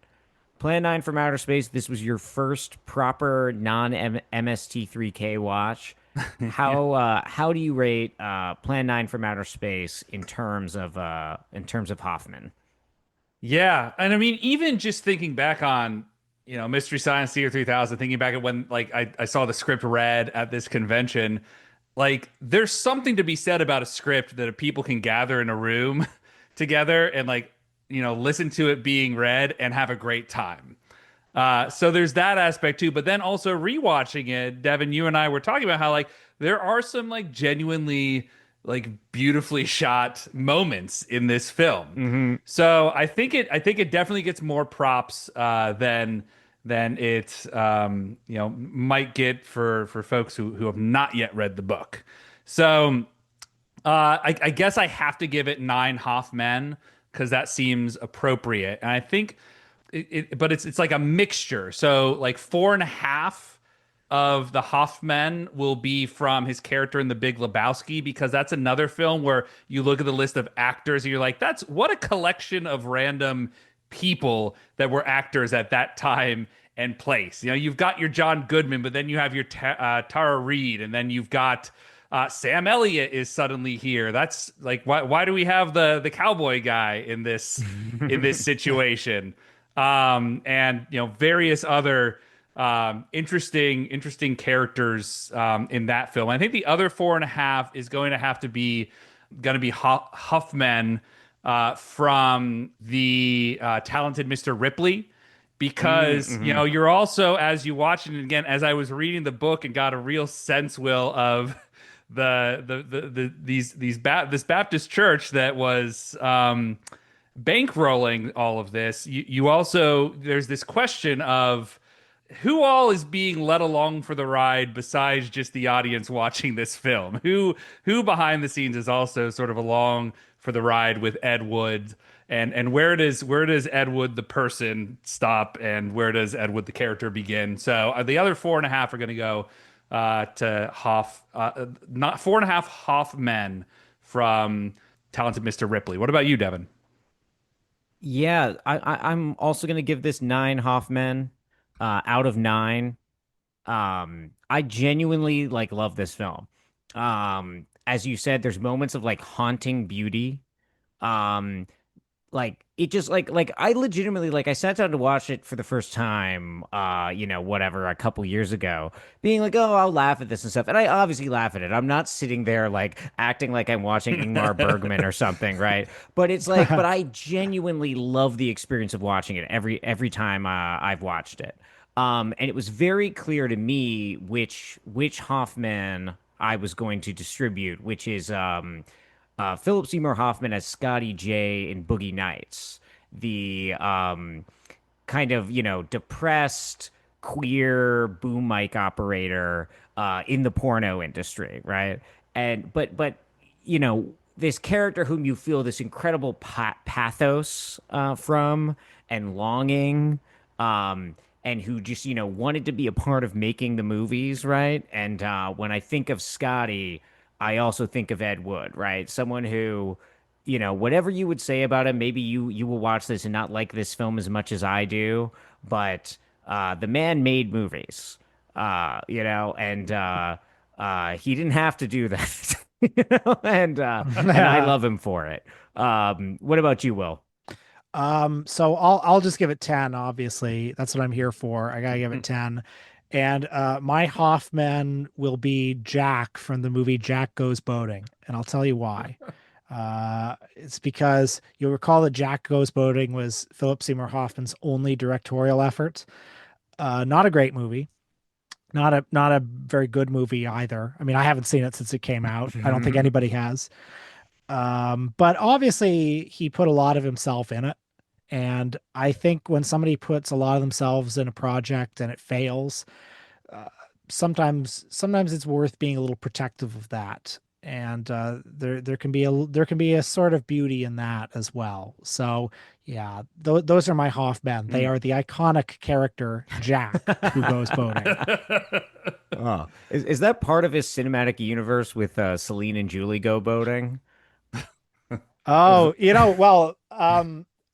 Plan 9 from Outer Space. This was your first proper non-MST3K watch. How do you rate Plan 9 from Outer Space in terms of Hoffman? Yeah. And I mean, even just thinking back on, Mystery Science Theater 3000, thinking back at when like I saw the script read at this convention, like there's something to be said about a script that people can gather in a room together and like, listen to it being read and have a great time. So there's that aspect too, but then also rewatching it, Devin, you and I were talking about how like there are some like genuinely like beautifully shot moments in this film. So I think it definitely gets more props than it might get for folks who have not yet read the book. So I guess I have to give it 9 Hoffmen because that seems appropriate, and I think but it's like a mixture. So like 4.5 of the Hoffman will be from his character in The Big Lebowski, because that's another film where you look at the list of actors and you're like, that's what a collection of random people that were actors at that time and place. You've got your John Goodman, but then you have your Tara Reid, and then you've got Sam Elliott is suddenly here. That's like, why do we have the cowboy guy in this situation? And various other interesting characters in that film. I think the other 4.5 is going to be Huffman from the Talented Mr. Ripley, because Mm-hmm. you're also, as you watch it again, as I was reading the book and got a real sense, Will, of this Baptist church that was bankrolling all of this. You also, there's this question of who all is being led along for the ride besides just the audience watching this film. Who behind the scenes is also sort of along for the ride with Ed Wood, and where does Ed Wood the person stop, and where does Ed Wood the character begin? So the other four and a half are going to go to not four and a half Hoffmen from Talented Mr. Ripley. What about you, Devin? Yeah, I'm also gonna give this 9 Hoffmen out of 9. I genuinely like love this film. As you said, there's moments of like haunting beauty. Um, like it just like I legitimately like I sat down to watch it for the first time whatever, a couple years ago, being like, oh, I'll laugh at this and stuff, and I obviously laugh at it. I'm not sitting there like acting like I'm watching Ingmar Bergman or something, right? But it's like, but I genuinely love the experience of watching it every time I've watched it. And it was very clear to me which Hoffman I was going to distribute, which is Philip Seymour Hoffman as Scotty J in Boogie Nights, the kind of, depressed queer boom mic operator in the porno industry, right? And but this character whom you feel this incredible pathos from and longing, and who just wanted to be a part of making the movies, right? And when I think of Scotty, I also think of Ed Wood, right? Someone who, whatever you would say about him, maybe you will watch this and not like this film as much as I do, but the man made movies, and he didn't have to do that, and I love him for it. What about you, Will? So I'll just give it 10, obviously. That's what I'm here for. I gotta give it 10. And my Hoffman will be Jack from the movie Jack Goes Boating. And I'll tell you why. It's because you'll recall that Jack Goes Boating was Philip Seymour Hoffman's only directorial effort. Not a great movie. Not a very good movie either. I mean, I haven't seen it since it came out. I don't think anybody has. But obviously he put a lot of himself in it. And I think when somebody puts a lot of themselves in a project and it fails, uh, sometimes it's worth being a little protective of that. And there can be a sort of beauty in that as well. So yeah, those are my Hoffmen. They are the iconic character Jack who goes boating. Oh, is that part of his cinematic universe with Celine and Julie go boating? Oh, well,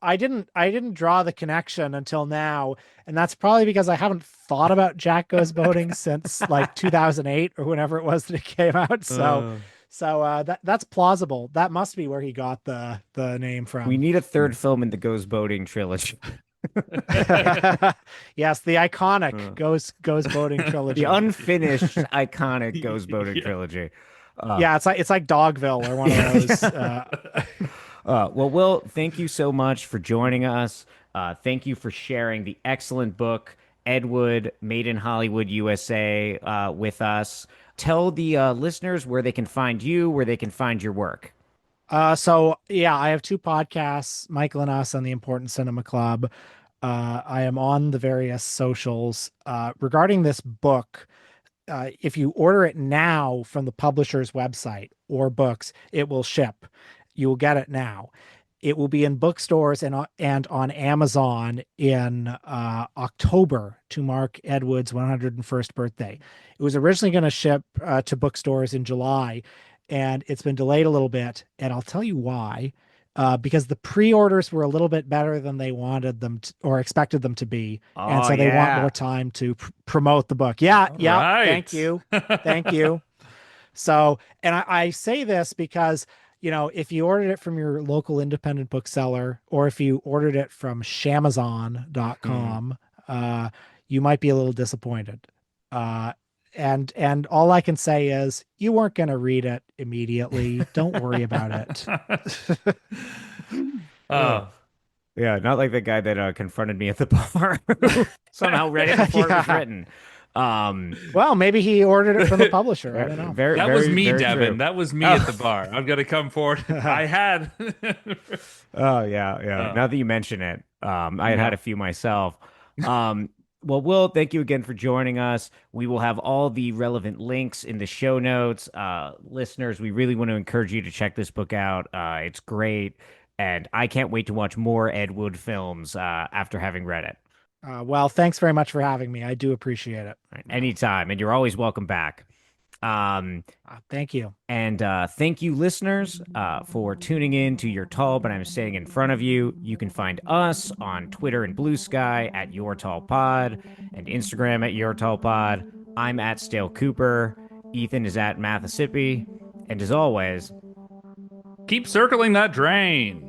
I didn't draw the connection until now, and that's probably because I haven't thought about Jack Goes Boating since like 2008 or whenever it was that it came out. So, Uh, that's plausible. That must be where he got the name we from. need a third film in the Goes Boating trilogy. Yes, the iconic Uh, goes boating the trilogy. unfinished iconic Goes Boating Yeah. trilogy. Uh, Yeah, it's like Dogville or one of yeah, those. yeah. Well, Will, thank you so much for joining us. Thank you for sharing the excellent book, Ed Wood, Made in Hollywood, USA, with us. Tell the listeners where they can find you, where they can find your work. So yeah, I have two podcasts, Michael and Us and the Important Cinema Club. I am on the various socials. Regarding this book, if you order it now from the publisher's website or books, it will ship. You will get it now. It will be in bookstores and on Amazon in October to mark Ed Wood's 101st birthday. It was originally going to ship to bookstores in July, and it's been delayed a little bit. And I'll tell you why. Because the pre-orders were a little bit better than they wanted them to, or expected them to be, and Oh, so they want more yeah. time to promote the book. Yeah, All yeah. right. Thank you, thank you. So, and I say this because, if you ordered it from your local independent bookseller or if you ordered it from Hmm. Shamazon.com, you might be a little disappointed. Uh, and all I can say is you weren't going to read it immediately. Don't worry about it. Uh, Oh, Yeah, not like the guy that confronted me at the bar who somehow read it before it was Yeah. written. Um, Well, maybe he ordered it from the publisher. I don't know. very, That was very, me, very Devin. true. That was me at Oh, the bar. I'm gonna come forward. I had. oh yeah, yeah. Uh, Now that you mention it, I had yeah. a few myself. Um, well, Will, thank you again for joining us. We will have all the relevant links in the show notes. Listeners, we really want to encourage you to check this book out. It's great, and I can't wait to watch more Ed Wood films after having read it. Well, thanks very much for having me. I do appreciate it. Right, anytime, and you're always welcome back. Um, Thank you. And thank you, listeners, for tuning in to Your Tall, But I'm Standing in Front of You. You can find us on Twitter and Blue Sky at Your Tall Pod and Instagram at Your Tall Pod. I'm at Stale Cooper. Ethan is at Mathesippi. And as always, Keep circling that drain.